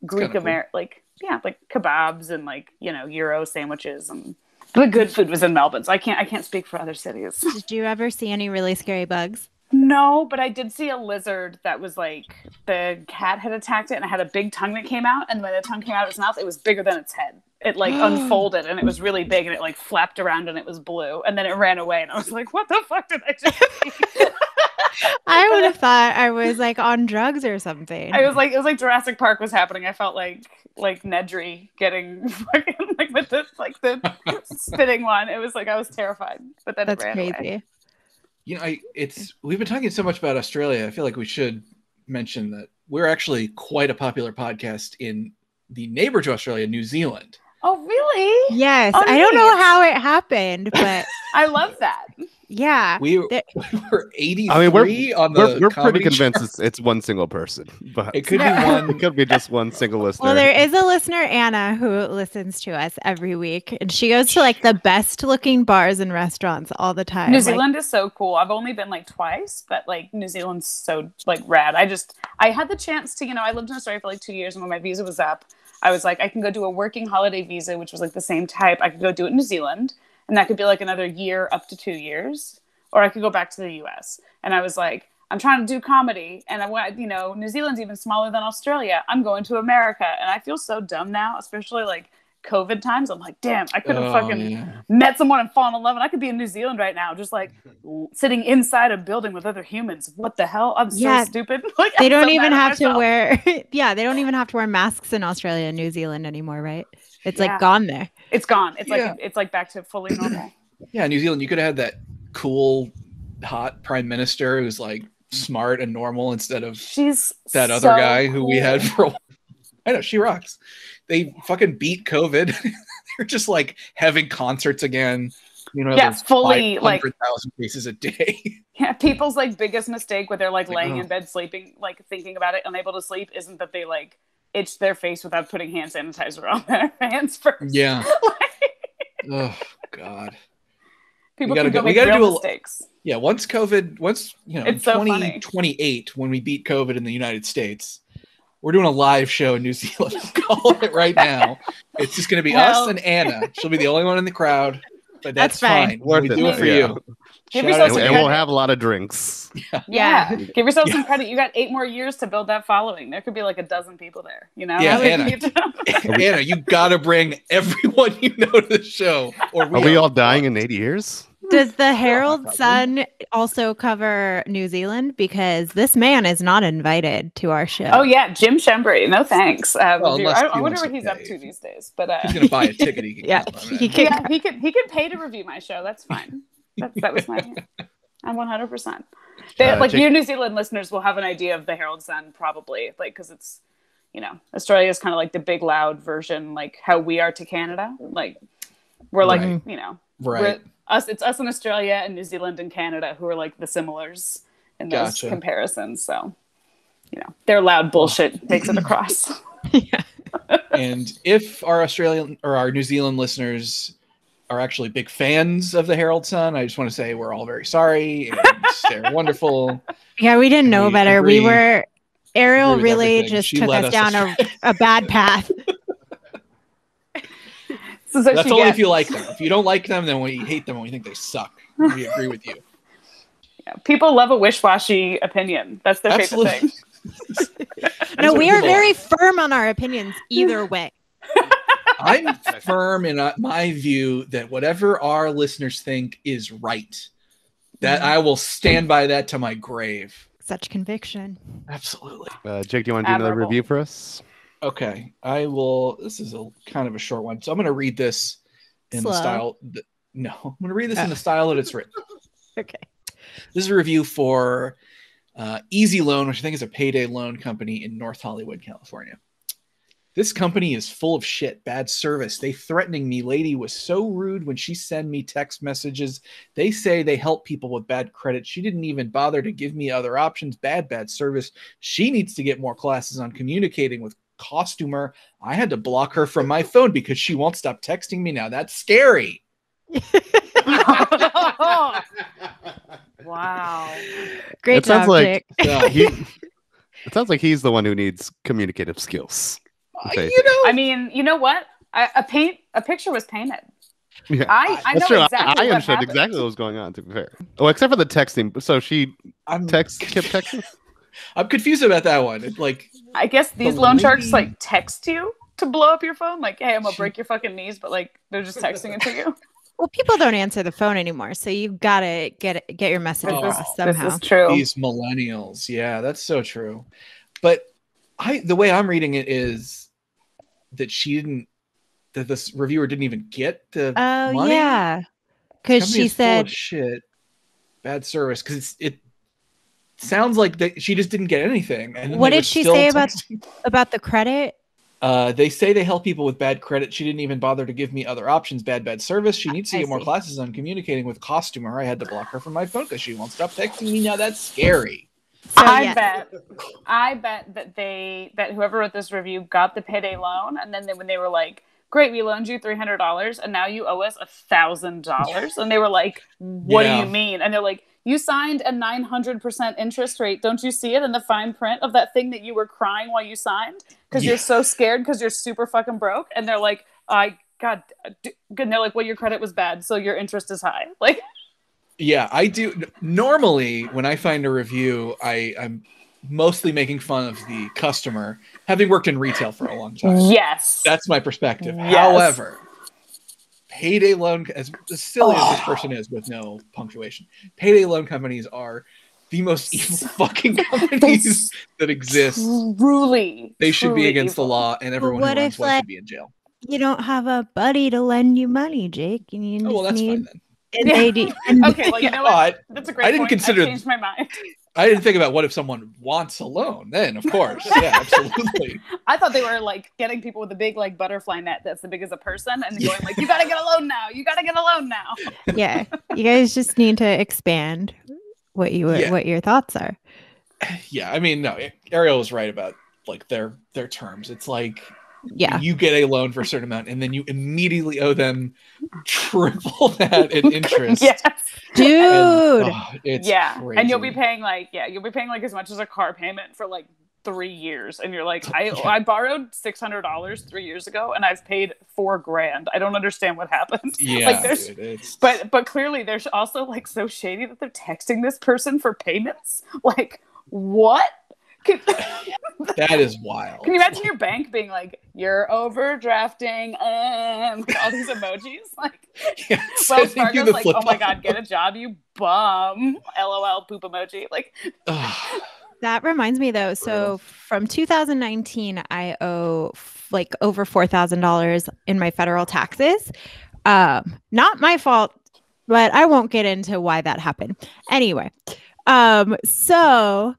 Greek American, like, yeah, like kebabs and like, you know, Euro sandwiches, and the good food was in Melbourne. So I can't speak for other cities. Did you ever see any really scary bugs? No, but I did see a lizard that was like, the cat had attacked it and it had a big tongue that came out. And when the tongue came out of its mouth, it was bigger than its head. it like unfolded and it was really big and it like flapped around and it was blue and then it ran away and I was like, what the fuck did I just see? I would have thought I was like on drugs or something. It was like Jurassic Park was happening. I felt like Nedry getting fucking like with the spinning one. It was like I was terrified, but then that's it ran crazy. away. You know, we've been talking so much about Australia. I feel like we should mention that we're actually quite a popular podcast in the neighbor to Australia, New Zealand. Oh, really? Yes. I don't know how it happened, but I love that. Yeah. We were 83 I mean, on the we're pretty convinced chart. it's one single person, but It could be one. It could be just one single listener. Well, there is a listener, Anna, who listens to us every week, and she goes to like the best looking bars and restaurants all the time. New Zealand is so cool. I've only been like twice, but like New Zealand's so like rad. I had the chance to, I lived in Australia for like 2 years, and when my visa was up, I was like, I can go do a working holiday visa, which was like the same type. I could go do it in New Zealand, and that could be like another year up to 2 years, or I could go back to the US. And I was like, I'm trying to do comedy, and I went, New Zealand's even smaller than Australia. I'm going to America, and I feel so dumb now, especially like COVID times. I'm like, damn, I could have met someone and fallen in love, and I could be in New Zealand right now, just like sitting inside a building with other humans. What the hell? I'm so stupid. Like, they don't even have to wear. Yeah, they don't even have to wear masks in Australia and New Zealand anymore, right? It's like gone there. It's gone. It's it's like back to fully normal. Yeah, New Zealand, you could have had that cool, hot prime minister who's like smart and normal instead of that other guy who we had for a while. I know, she rocks. They fucking beat COVID. They're just like having concerts again. Fully 500,000 cases a day. Yeah, people's like biggest mistake when they're like laying in bed sleeping, like thinking about it, unable to sleep, isn't that they like itch their face without putting hand sanitizer on their hands first. Yeah. Oh God. People can make real mistakes. Yeah, once it's so 2028, when we beat COVID in the United States, we're doing a live show in New Zealand. I'm calling it right now. It's just going to be us and Anna. She'll be the only one in the crowd, but that's fine. We do it for you. Give yourself some and we'll have a lot of drinks. Yeah. Give yourself some credit. You got 8 more years to build that following. There could be like a dozen people there. Yeah, Anna, you got to bring everyone you know to the show. Are we all dying in 80 years? Does the Herald Sun also cover New Zealand? Because this man is not invited to our show. Oh yeah, Jim Shembry. No thanks. I wonder what he's up to these days. But he's gonna buy a ticket. He can pay to review my show. That's fine. That was my. I'm 100%. Your New Zealand listeners will have an idea of the Herald Sun probably, like because it's, Australia is kind of like the big loud version, like how we are to Canada. Like we're like right. It's us in Australia and New Zealand and Canada who are like the similars in those comparisons. So, their loud bullshit takes it across. Yeah. And if our Australian or our New Zealand listeners are actually big fans of the Herald Sun, I just want to say we're all very sorry. And they're wonderful. Yeah, we didn't know better. Arielle really just took us down a bad path. So that's only if you like them. If you don't like them, then we hate them and we think they suck. We agree with you. Yeah, people love a wish-washy opinion. That's their favorite thing. No, we are very firm on our opinions either way. I'm firm in my view that whatever our listeners think is right. That I will stand by that to my grave. Such conviction. Absolutely. Jake, do you want to do another review for us? Okay, I will. This is a kind of a short one, so I'm going to read this in the style. I'm going to read this in the style that it's written. Okay. This is a review for Easy Loan, which I think is a payday loan company in North Hollywood, California. This company is full of shit. Bad service. They threatening me. Lady was so rude when she sent me text messages. They say they help people with bad credit. She didn't even bother to give me other options. Bad service. She needs to get more classes on communicating with costumer. I had to block her from my phone because she won't stop texting me now. That's scary. Wow. Great job, Jake. It sounds like he's the one who needs communicative skills. I mean, you know what? A picture was painted. Yeah, I know exactly. I understood exactly what was going on. To be fair, except for the texting. So she kept texting. I'm confused about that one. It's like I guess these loan sharks like text you. to blow up your phone? Like, hey, I'm gonna break your fucking knees, but like they're just texting it to you. Well, people don't answer the phone anymore, so you've got to get your message across somehow. This is true. These millennials, yeah, that's so true. But the way I'm reading it is that this reviewer didn't even get the money. Oh yeah, because she said shit, bad service. Because it sounds like that she just didn't get anything. And what did she say about the credit? They say they help people with bad credit. She didn't even bother to give me other options. Bad service. She needs to get more classes on communicating with customer. I had to block her from my phone because she won't stop texting me. Now that's scary. So, I bet that whoever wrote this review got the payday loan, and then when they were like, "Great, we loaned you $300, and now you owe us $1,000," and they were like, "What do you mean?" And they're like, "You signed a 900% interest rate. Don't you see it in the fine print of that thing that you were crying while you signed because you're so scared because you're super fucking broke?" And they're like, God," and they're like, "Well, your credit was bad, so your interest is high." Like. Yeah, I do. Normally, when I find a review, I'm mostly making fun of the customer, having worked in retail for a long time. Yes. That's my perspective. Yes. However, payday loan, as silly as this person is with no punctuation, payday loan companies are the most evil fucking companies that exist. Truly. They should be against the law, and everyone who runs one should be in jail. You don't have a buddy to lend you money, Jake. And well, that's fine then. Okay, well, you know what? That's a great point. I changed my mind. I didn't think about what if someone wants a loan. Then, of course, yeah, absolutely. I thought they were like getting people with a big like butterfly net that's as big as a person, and going like, "You gotta get a loan now. You gotta get a loan now." Yeah, you guys just need to expand what your thoughts are. Yeah, I mean, no, Arielle was right about like their terms. It's like. Yeah, you get a loan for a certain amount, and then you immediately owe them triple that in interest. Yes, dude. It's crazy. And you'll be paying like as much as a car payment for like 3 years, and you're like, I borrowed $600 3 years ago, and I've paid $4,000. I don't understand what happened. Yeah, like there's, but clearly there's also like so shady that they're texting this person for payments. Like what? That is wild. Can you imagine your bank being like, "You're overdrafting," all these emojis? Like, Wells Fargo's like, "Oh my god, get a job, you bum!" LOL, poop emoji. Like, that reminds me though. So from 2019, I owe like over $4,000 in my federal taxes. Not my fault, but I won't get into why that happened. Anyway, so.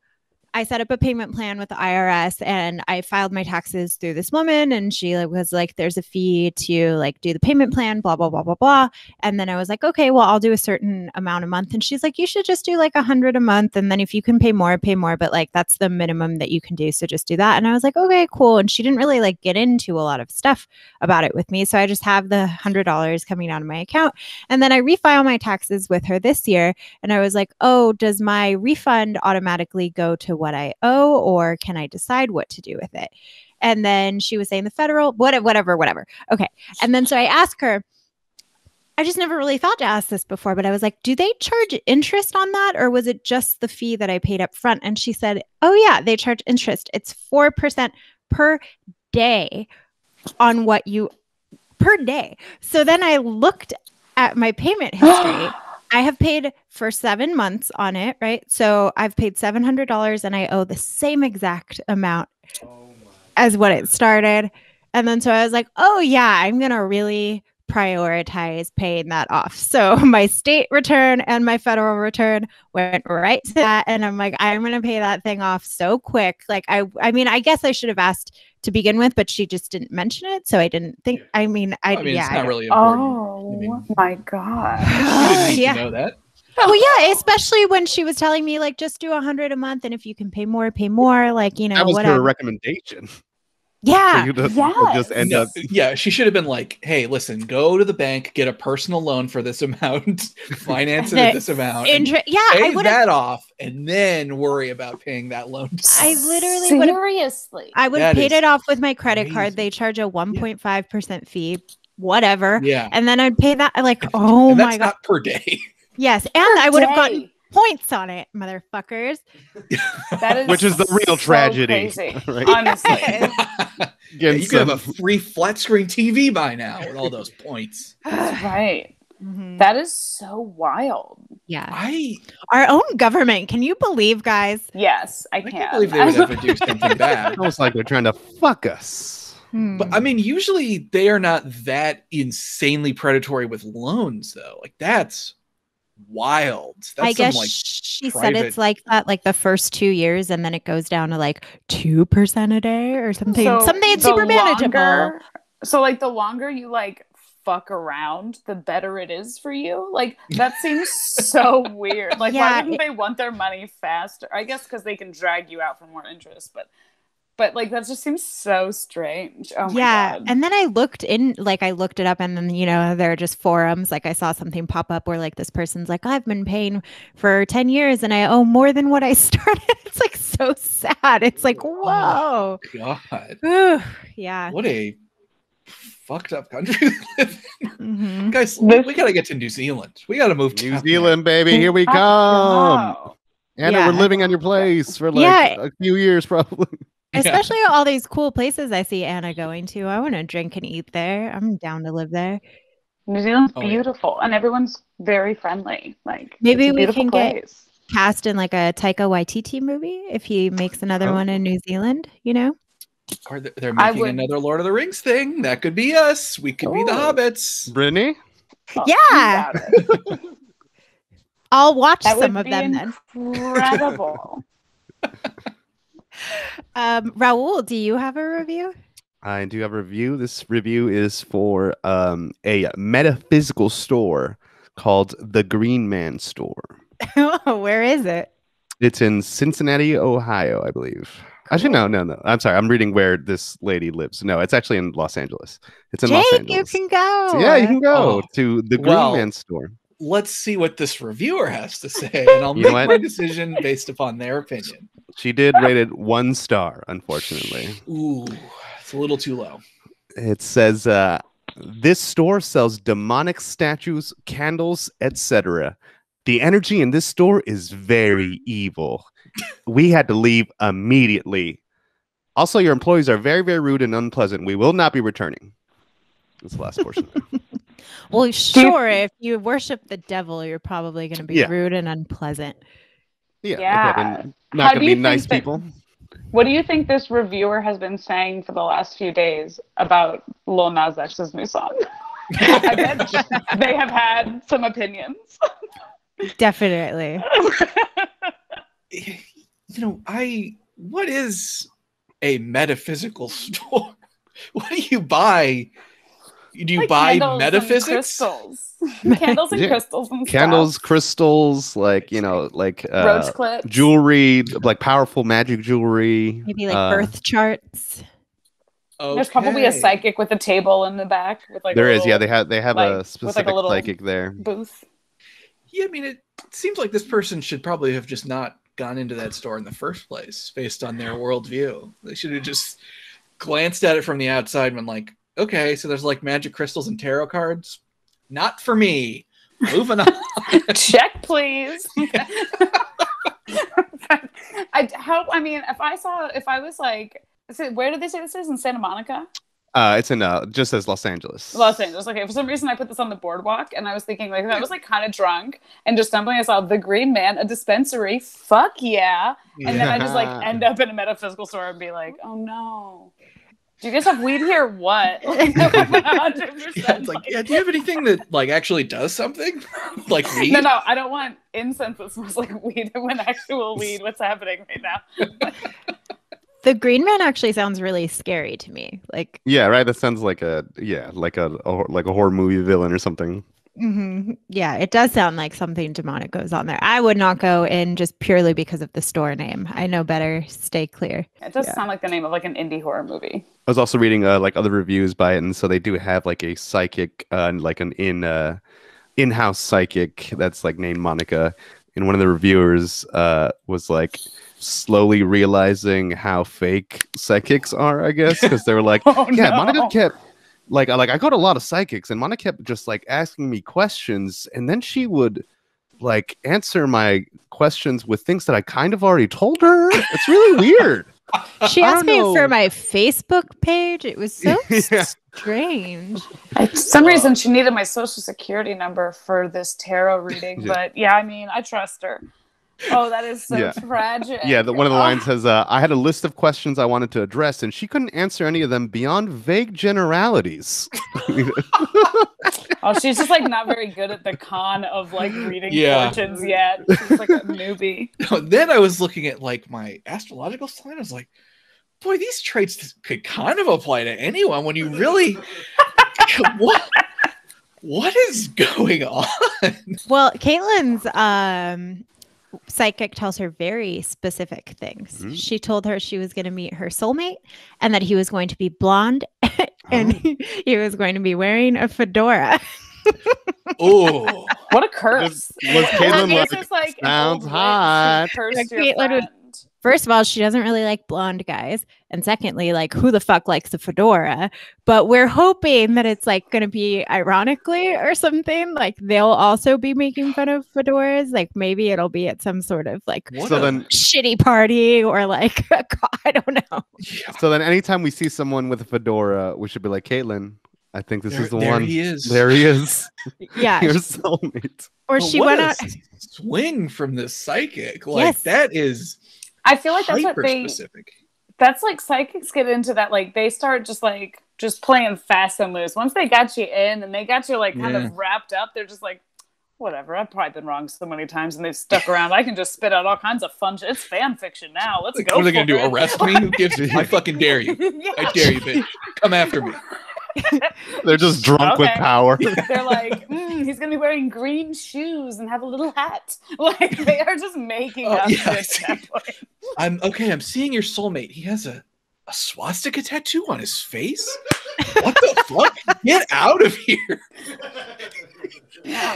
I set up a payment plan with the IRS, and I filed my taxes through this woman, and she was like, "There's a fee to like do the payment plan, blah, blah, blah, blah, blah." And then I was like, "Okay, well, I'll do a certain amount a month." And she's like, "You should just do like $100 a month. And then if you can pay more, but like, that's the minimum that you can do. So just do that." And I was like, "Okay, cool." And she didn't really like get into a lot of stuff about it with me. So I just have the $100 coming out of my account. And then I refile my taxes with her this year. And I was like, "Oh, does my refund automatically go to what I owe, or can I decide what to do with it?" And then she was saying the federal, whatever. Okay. And then so I asked her, I just never really thought to ask this before, but I was like, "Do they charge interest on that, or was it just the fee that I paid up front?" And she said, "Oh yeah, they charge interest. It's 4% per day on what you per day." So then I looked at my payment history. I have paid for 7 months on it, right? So I've paid $700, and I owe the same exact amount as what it started. And then so I was like, "Oh yeah, I'm going to really prioritize paying that off." So my state return and my federal return went right to that. And I'm like, I'm going to pay that thing off so quick. Like, I mean, I guess I should have asked to begin with, but she just didn't mention it. So I didn't think, it's not really important. Oh my God. You didn't need to know that. Well, yeah, especially when she was telling me like, just do $100 a month. And if you can pay more, like, you know, that was whatever. her recommendation. Yeah. So just end up. Yeah, she should have been like, "Hey, listen, go to the bank, get a personal loan for this amount, finance it at this amount, pay that off, and then worry about paying that loan." I literally I would have paid it off with my credit card. They charge a 1.5% fee, whatever. Yeah. And then I'd pay that like, oh and my God. Not per day. Yes. And I would have gotten points on it, motherfuckers. That is which is the real so tragedy, crazy, right? honestly. Yeah, you could have a free flat screen TV by now with all those points. That's right. Mm-hmm. That is so wild. Yeah. Our own government. Can you believe, guys? Yes, I can't believe they would ever do something bad. It's almost like they're trying to fuck us. But I mean, usually they are not that insanely predatory with loans, though. Like that's wild. That's I guess like she said it's like that, like the first 2 years, and then it goes down to like 2% a day or something. Something super manageable. So like the longer you like fuck around, the better it is for you. Like that seems so weird. Like why wouldn't they want their money faster? I guess because they can drag you out for more interest, but like that just seems so strange. Oh my God. And then I looked it up, and then there are just forums. Like I saw something pop up where like this person's like, I've been paying for 10 years and I owe more than what I started. It's like so sad. It's like, whoa. Oh, God. Ooh, yeah. What a fucked up country we live in. Guys, we gotta get to New Zealand. We gotta move to New Zealand, baby. Here we come. Anna, we're living on your place for like a few years probably. Especially all these cool places I see Anna going to. I want to drink and eat there. I'm down to live there. New Zealand's beautiful, and everyone's very friendly. Like maybe we can get cast in like a Taika Waititi movie if he makes another one in New Zealand. Or they're making another Lord of the Rings thing. That could be us. We could be the hobbits. Brittany? Yeah. I'll watch some of them then. Incredible. Raul, do you have a review? I do have a review. This review is for a metaphysical store called The Green Man Store. Where is it? It's in Cincinnati, Ohio, I believe. Actually, no. I'm sorry. I'm reading where this lady lives. No, it's actually in Los Angeles. It's in Los Angeles. You can go. So, yeah, you can go to The Green Man Store. Let's see what this reviewer has to say, and I'll make my decision based upon their opinion. She did rate it 1 star, unfortunately. Ooh, it's a little too low. It says, this store sells demonic statues, candles, etc. The energy in this store is very evil. We had to leave immediately. Also, your employees are very, very rude and unpleasant. We will not be returning. That's the last portion. Well, sure. If you worship the devil, you're probably going to be rude and unpleasant. Yeah. Not going to be nice people. What do you think this reviewer has been saying for the last few days about Lil Nas X's new song? I bet they have had some opinions. Definitely. What is a metaphysical store? What do you buy? Do you buy metaphysics? Crystals. Candles and crystals and candles, stuff. crystals, like roach clips, jewelry, like powerful magic jewelry. Maybe like birth charts. Okay. There's probably a psychic with a table in the back with like there is. Yeah, they have a specific psychic there. Booth. Yeah, I mean, it seems like this person should probably have just not gone into that store in the first place based on their worldview. They should have just glanced at it from the outside and been like, okay, so there's like magic crystals and tarot cards. Not for me. Moving on. Check, please. If I was like, where did they say this is? In Santa Monica? It's in just as Los Angeles. Los Angeles. Okay. For some reason, I put this on the boardwalk, and I was thinking, like, I was like kind of drunk and just stumbling. I saw The Green Man, a dispensary. Fuck yeah! And then I just like end up in a metaphysical store and be like, oh no. Do you guys have weed here? What? Like, 100%. It's like, do you have anything that like actually does something? Like weed? No, I don't want incense that smells like weed. I want actual weed. What's happening right now? The Green Man actually sounds really scary to me. Like, yeah, right. That sounds like a horror movie villain or something. Mm-hmm. Yeah, it does sound like something demonic goes on there. I would not go in just purely because of the store name. I know better. Stay clear. It does sound like the name of like an indie horror movie. I was also reading like other reviews by it, and so they do have like a psychic, like an in-house psychic that's like named Monica. And one of the reviewers was like slowly realizing how fake psychics are, I guess, because they were like, Monica kept. Like I go to a lot of psychics, and Monica kept just like asking me questions, and then she would like answer my questions with things that I kind of already told her. It's really weird. She asked me for my Facebook page. It was so strange. For some reason, she needed my social security number for this tarot reading. But yeah, I mean, I trust her. Oh, that is so tragic. Yeah, one of the lines says, I had a list of questions I wanted to address, and she couldn't answer any of them beyond vague generalities. Oh, she's just like not very good at the con of like reading fortunes yet. She's like a newbie. Then I was looking at like my astrological sign. I was like, boy, these traits could kind of apply to anyone when you really... What is going on? Well, Caitlin's psychic tells her very specific things. She told her she was going to meet her soulmate and that he was going to be blonde and he was going to be wearing a fedora. Oh, what a curse. Was Caitlin like, sounds hot. First of all, she doesn't really like blonde guys. And secondly, like, who the fuck likes a fedora? But we're hoping that it's like going to be ironically or something. Like they'll also be making fun of fedoras. Like maybe it'll be at some sort of like shitty party or like, I don't know. So then anytime we see someone with a fedora, we should be like, Caitlin, I think this is the one. He is. There he is. Yeah. Your soulmate. Or she went out. Swing from the psychic. Like that is... I feel like that's what specific. That's like psychics get into that. Like they start just playing fast and loose. Once they got you in and they got you like kind of wrapped up, they're just like, whatever. I've probably been wrong so many times and they've stuck around. I can just spit out all kinds of fun shit. It's fan fiction now. Let's go. What are they going to do? Arrest me? Who gives me? I fucking dare you. I dare you, bitch. Come after me. They're just drunk with power. They're like, he's gonna be wearing green shoes and have a little hat. Like they are just making up shit at that point. I'm seeing your soulmate. He has a swastika tattoo on his face. What the fuck? Get out of here.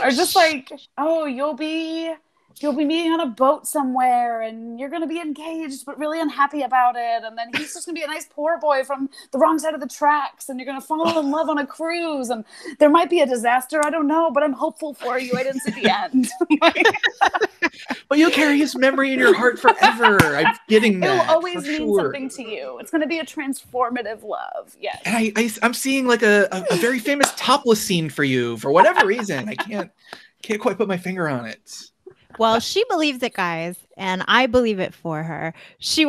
Or just like, oh, you'll be meeting on a boat somewhere and you're going to be engaged but really unhappy about it, and then he's just going to be a nice poor boy from the wrong side of the tracks and you're going to fall in love on a cruise and there might be a disaster, I don't know, but I'm hopeful for you. I didn't see the end. But you'll carry his memory in your heart forever. I'm getting that. It'll always mean something to you. It's going to be a transformative love. Yes. And I'm seeing like a very famous topless scene for you for whatever reason. I can't quite put my finger on it. Well, she believes it, guys, and I believe it for her. She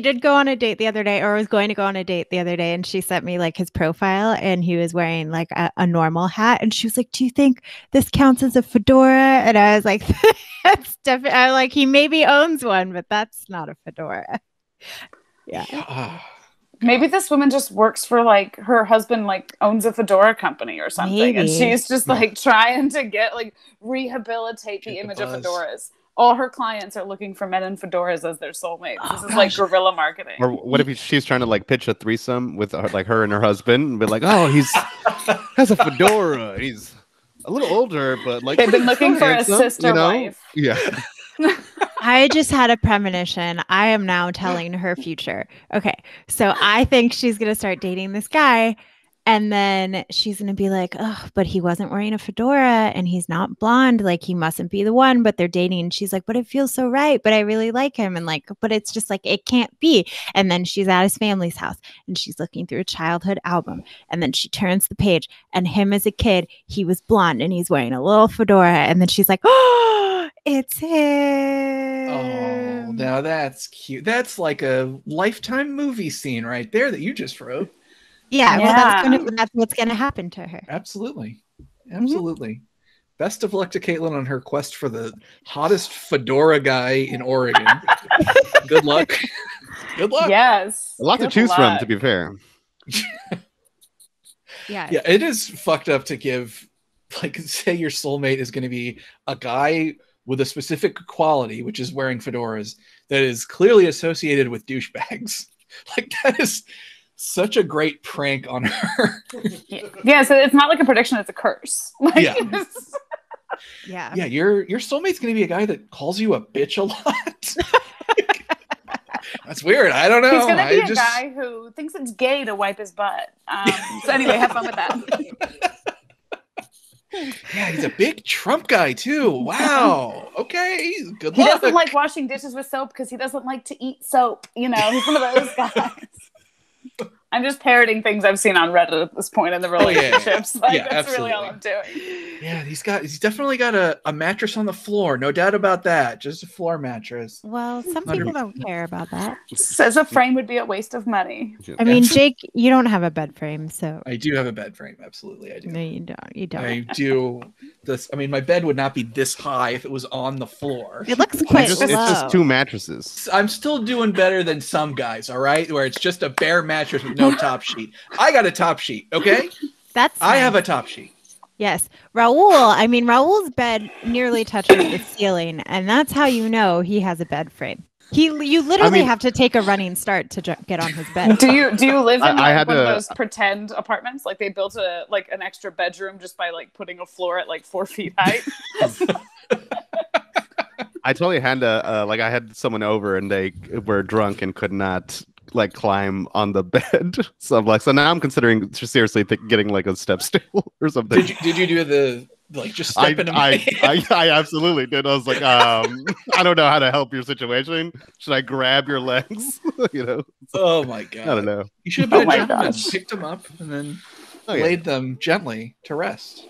did go on a date the other day, or was going to go on a date the other day, and she sent me like his profile, and he was wearing like a normal hat, and she was like, "Do you think this counts as a fedora?" And I was like, "That's definitely." I like he maybe owns one, but that's not a fedora. Yeah. Maybe this woman just works for like her husband like owns a fedora company or something. Maybe. And she's just like trying to get like rehabilitate the image of fedoras. All her clients are looking for men in fedoras as their soulmates. This is like guerrilla marketing. Or what if she's trying to like pitch a threesome with her and her husband and be like, oh, he's has a fedora. He's a little older, but like they've been looking for a sister wife. Yeah. I just had a premonition. I am now telling her future. Okay. So I think she's going to start dating this guy. And then she's going to be like, oh, but he wasn't wearing a fedora and he's not blonde. Like he mustn't be the one, but they're dating. And she's like, but it feels so right. But I really like him. And like, but it's just like, it can't be. And then she's at his family's house and she's looking through a childhood album. And then she turns the page and him as a kid, he was blonde and he's wearing a little fedora. And then she's like, oh, it's him. Oh, now that's cute. That's like a Lifetime movie scene right there that you just wrote. Yeah, well, that's what's gonna happen to her. Absolutely. Best of luck to Caitlin on her quest for the hottest fedora guy in Oregon. Good luck. Good luck. Yes. A lot to choose from, to be fair. Yeah, it is fucked up to give, like, say your soulmate is going to be a guy with a specific quality, which is wearing fedoras, that is clearly associated with douchebags. Like, that is such a great prank on her. Yeah, so it's not like a prediction, it's a curse. Like, yeah. Your soulmate's gonna be a guy that calls you a bitch a lot. That's weird. I don't know. He's gonna be a guy who thinks it's gay to wipe his butt. So anyway, have fun with that. Yeah, he's a big Trump guy too. Wow. Okay. Good luck. He doesn't like washing dishes with soap because he doesn't like to eat soap. You know, he's one of those guys. I'm just parroting things I've seen on Reddit at this point in the relationships. That's absolutely. really all I'm doing. Yeah, he's definitely got a mattress on the floor. No doubt about that. Just a floor mattress. Well, some people don't care about that. Says a frame would be a waste of money. I mean, Jake, you don't have a bed frame, so I do have a bed frame. Absolutely, I do. No, you don't. You don't. I do. I mean, my bed would not be this high if it was on the floor. It looks quite It's just 2 mattresses. I'm still doing better than some guys, all right? Where it's just a bare mattress with no top sheet. I got a top sheet, okay? I have a top sheet. Yes. Raul's bed nearly touches the ceiling, and that's how you know he has a bed frame. You literally have to take a running start to get on his bed. Do you live in one of those pretend apartments? Like they built an extra bedroom just by like putting a floor at like 4 feet height? I totally had to I had someone over and they were drunk and could not like climb on the bed. So I'm like, so now I'm considering seriously getting like a step stool or something. Did you do the just step into my I absolutely did. I was like, I don't know how to help your situation. Should I grab your legs? You know? Oh my god. I don't know. You should have been a gentleman, picked them up and then laid them gently to rest.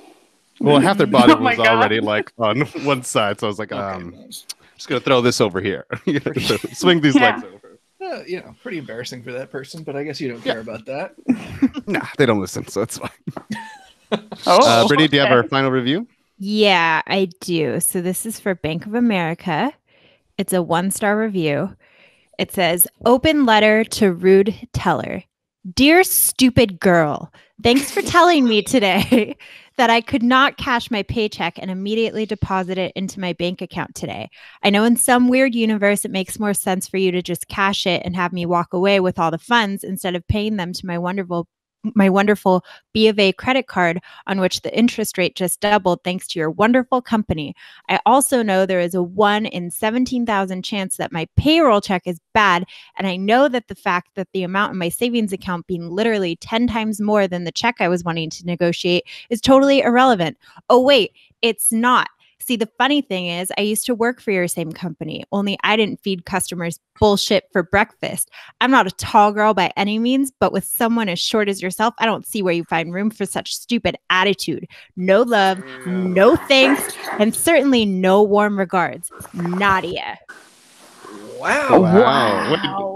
Well, half their body was already like on one side, so I was like, just gonna throw this over here. Swing these legs over. Pretty embarrassing for that person, but I guess you don't care about that. Nah, they don't listen, so it's fine. Brittany, do you have our final review? Yeah, I do. So this is for Bank of America. It's a 1-star review. It says, "Open letter to rude teller. Dear stupid girl, thanks for telling me today that I could not cash my paycheck and immediately deposit it into my bank account today. I know in some weird universe it makes more sense for you to just cash it and have me walk away with all the funds instead of paying them to my wonderful B of A credit card on which the interest rate just doubled thanks to your wonderful company. I also know there is a 1 in 17,000 chance that my payroll check is bad, and I know that the fact that the amount in my savings account being literally 10 times more than the check I was wanting to negotiate is totally irrelevant. Oh wait, it's not. See, the funny thing is, I used to work for your same company, only I didn't feed customers bullshit for breakfast. I'm not a tall girl by any means, but with someone as short as yourself, I don't see where you find room for such stupid attitude. No love, no thanks, and certainly no warm regards. Nadia." Wow.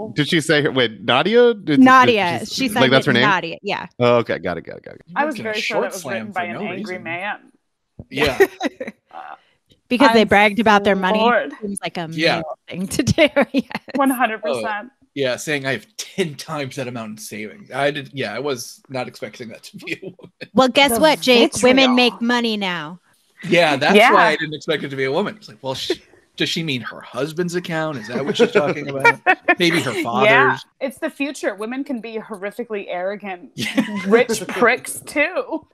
Wait, did she say her? Wait, Nadia? Nadia. She said that's her name? Nadia. Yeah. Oh, okay. Got it. I was very sure that was written by an angry man. Yeah. Because they bragged about their money. Lord. It seems like a male thing to do. 100%. Yeah, saying I have 10 times that amount in savings. I was not expecting that to be a woman. Well, guess what, Jake? Women make money now. Yeah, that's why I didn't expect it to be a woman. It's like, well, does she mean her husband's account? Is that what she's talking about? Maybe her father's? Yeah, it's the future. Women can be horrifically arrogant, rich pricks too.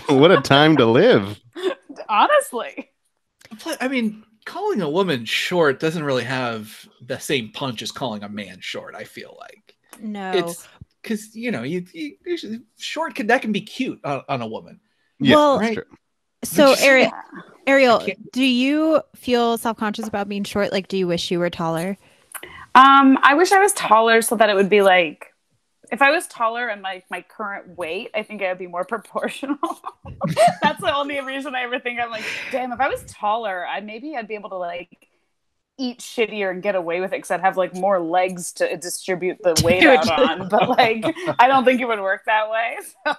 What a time to live. Honestly. I mean, calling a woman short doesn't really have the same punch as calling a man short, I feel like. No. It's because, you short that can be cute on a woman. Yeah, well, that's true. So, Arielle, do you feel self-conscious about being short? Like, do you wish you were taller? I wish I was taller so that it would be like, if I was taller and like my current weight, I think I would be more proportional. That's the only reason I ever think I'm like, damn, if I was taller, I'd be able to like eat shittier and get away with it because I'd have like more legs to distribute the weight out on. But like, I don't think it would work that way. So.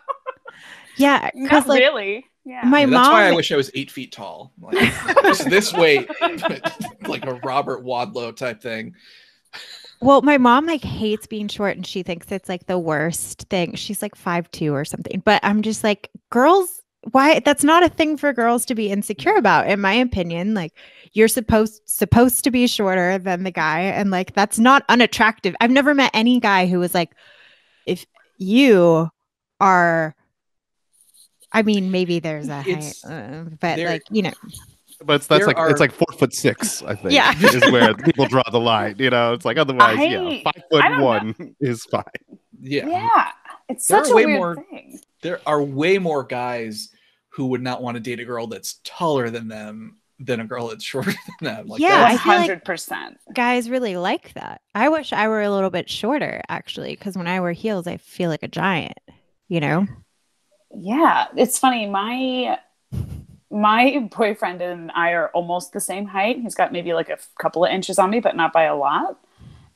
Yeah, not like, really. Yeah, my mom. That's why I wish I was 8 feet tall. Like, this weight, like a Robert Wadlow type thing. Well, my mom like hates being short, and she thinks it's like the worst thing. She's like 5'2" or something. But I'm just like, girls, why? That's not a thing for girls to be insecure about, in my opinion. Like, you're supposed to be shorter than the guy, and like that's not unattractive. I've never met any guy who was like, if you are. I mean, maybe there's a height, but like, But it's like 4'6", I think. Yeah. Is where people draw the line. It's like otherwise, 5'1" is fine. Yeah. It's such a weird thing. There are way more guys who would not want to date a girl that's taller than them than a girl that's shorter than them. Like, yeah, I feel 100%. Like guys really like that. I wish I were a little bit shorter, actually, because when I wear heels, I feel like a giant, you know? Yeah, it's funny. My boyfriend and I are almost the same height. He's got maybe like a couple of inches on me, but not by a lot.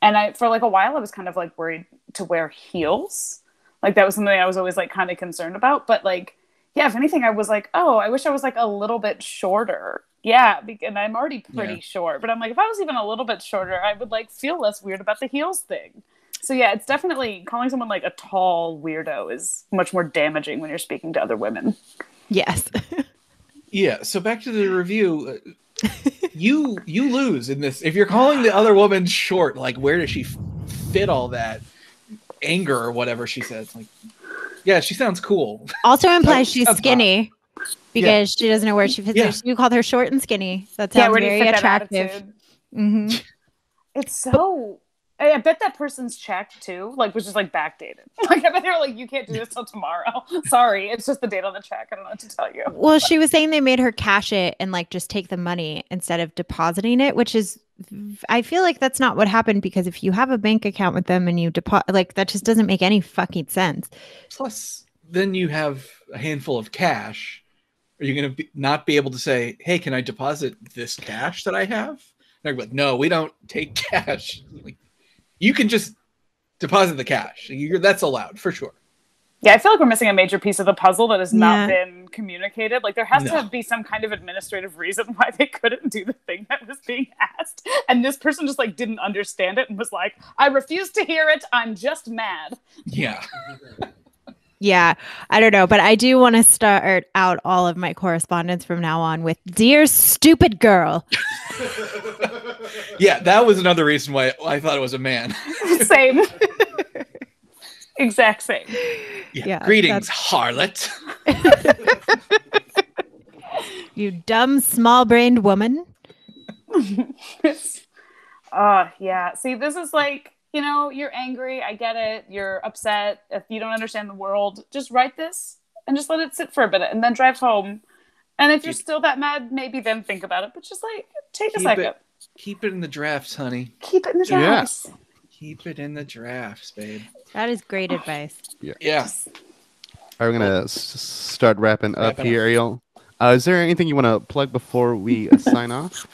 And for like a while, I was kind of like worried to wear heels. Like that was something I was always like kind of concerned about. But like, yeah, if anything, I was like, oh, I wish I was like a little bit shorter. Yeah, and I'm already pretty short. But I'm like, if I was even a little bit shorter, I would like feel less weird about the heels thing. So yeah, it's definitely calling someone like a tall weirdo is much more damaging when you're speaking to other women. Yes. Yeah. So back to the review. You lose in this. If you're calling the other woman short, like where does she fit all that anger or whatever she says? Like, yeah, she sounds cool. Also implies she's skinny because she doesn't know where she fits. Yeah. You called her short and skinny. That sounds very attractive. Mm-hmm. It's so. I bet that person's check too, like was just like backdated. Like I bet they were like, you can't do this till tomorrow. Sorry, it's just the date on the check. I don't know what to tell you. Well, she was saying they made her cash it and like just take the money instead of depositing it, which is, I feel like that's not what happened, because if you have a bank account with them and you deposit, like that just doesn't make any fucking sense. Plus, then you have a handful of cash. Are you going to not be able to say, hey, can I deposit this cash that I have? And they're like, no, we don't take cash. Like, you can just deposit the cash. That's allowed for sure. Yeah, I feel like we're missing a major piece of the puzzle that has not been communicated. Like there has to be some kind of administrative reason why they couldn't do the thing that was being asked. And this person just like didn't understand it and was like, I refuse to hear it. I'm just mad. Yeah. Yeah, I don't know, but I do want to start out all of my correspondence from now on with "Dear stupid girl." Yeah, that was another reason why I thought it was a man. Same. Exact same. Yeah. Greetings, harlot. You dumb, small-brained woman. Yeah. See, this is like, you know, you're angry. I get it. You're upset. If you don't understand the world, just write this and just let it sit for a bit and then drive home. And if you're still that mad, maybe then think about it. But just like take a second. Keep it in the drafts, honey. Keep it in the drafts. Yeah. Keep it in the drafts, babe. That is great advice. Yeah. All right, we're going to start wrapping up here, Arielle. Is there anything you want to plug before we sign off?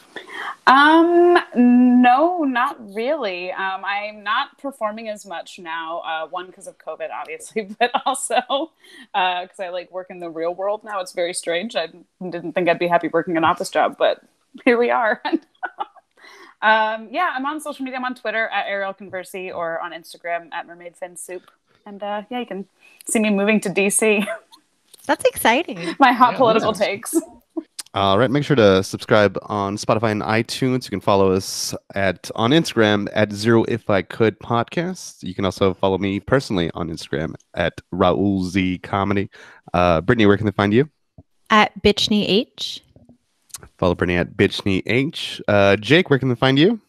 No, not really. I'm not performing as much now. One, because of COVID, obviously, but also because I like work in the real world now. It's very strange. I didn't think I'd be happy working an office job, but here we are. Yeah, I'm on social media. I'm on Twitter at Arielle Conversi or on Instagram at MermaidFinSoup. And yeah, you can see me moving to DC. That's exciting. My hot political takes. All right, make sure to subscribe on Spotify and iTunes. You can follow us on Instagram at ZeroIfICould Podcast. You can also follow me personally on Instagram at Raul Z Comedy. Brittany, where can they find you? At Bitchney H. Follow Brittany at Bitchney H. Jake, where can they find you?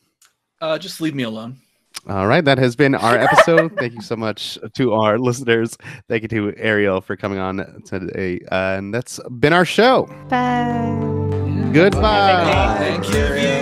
Just leave me alone. All right, that has been our episode. Thank you so much to our listeners. Thank you to Arielle for coming on today. And that's been our show. Bye. Goodbye. Thank you.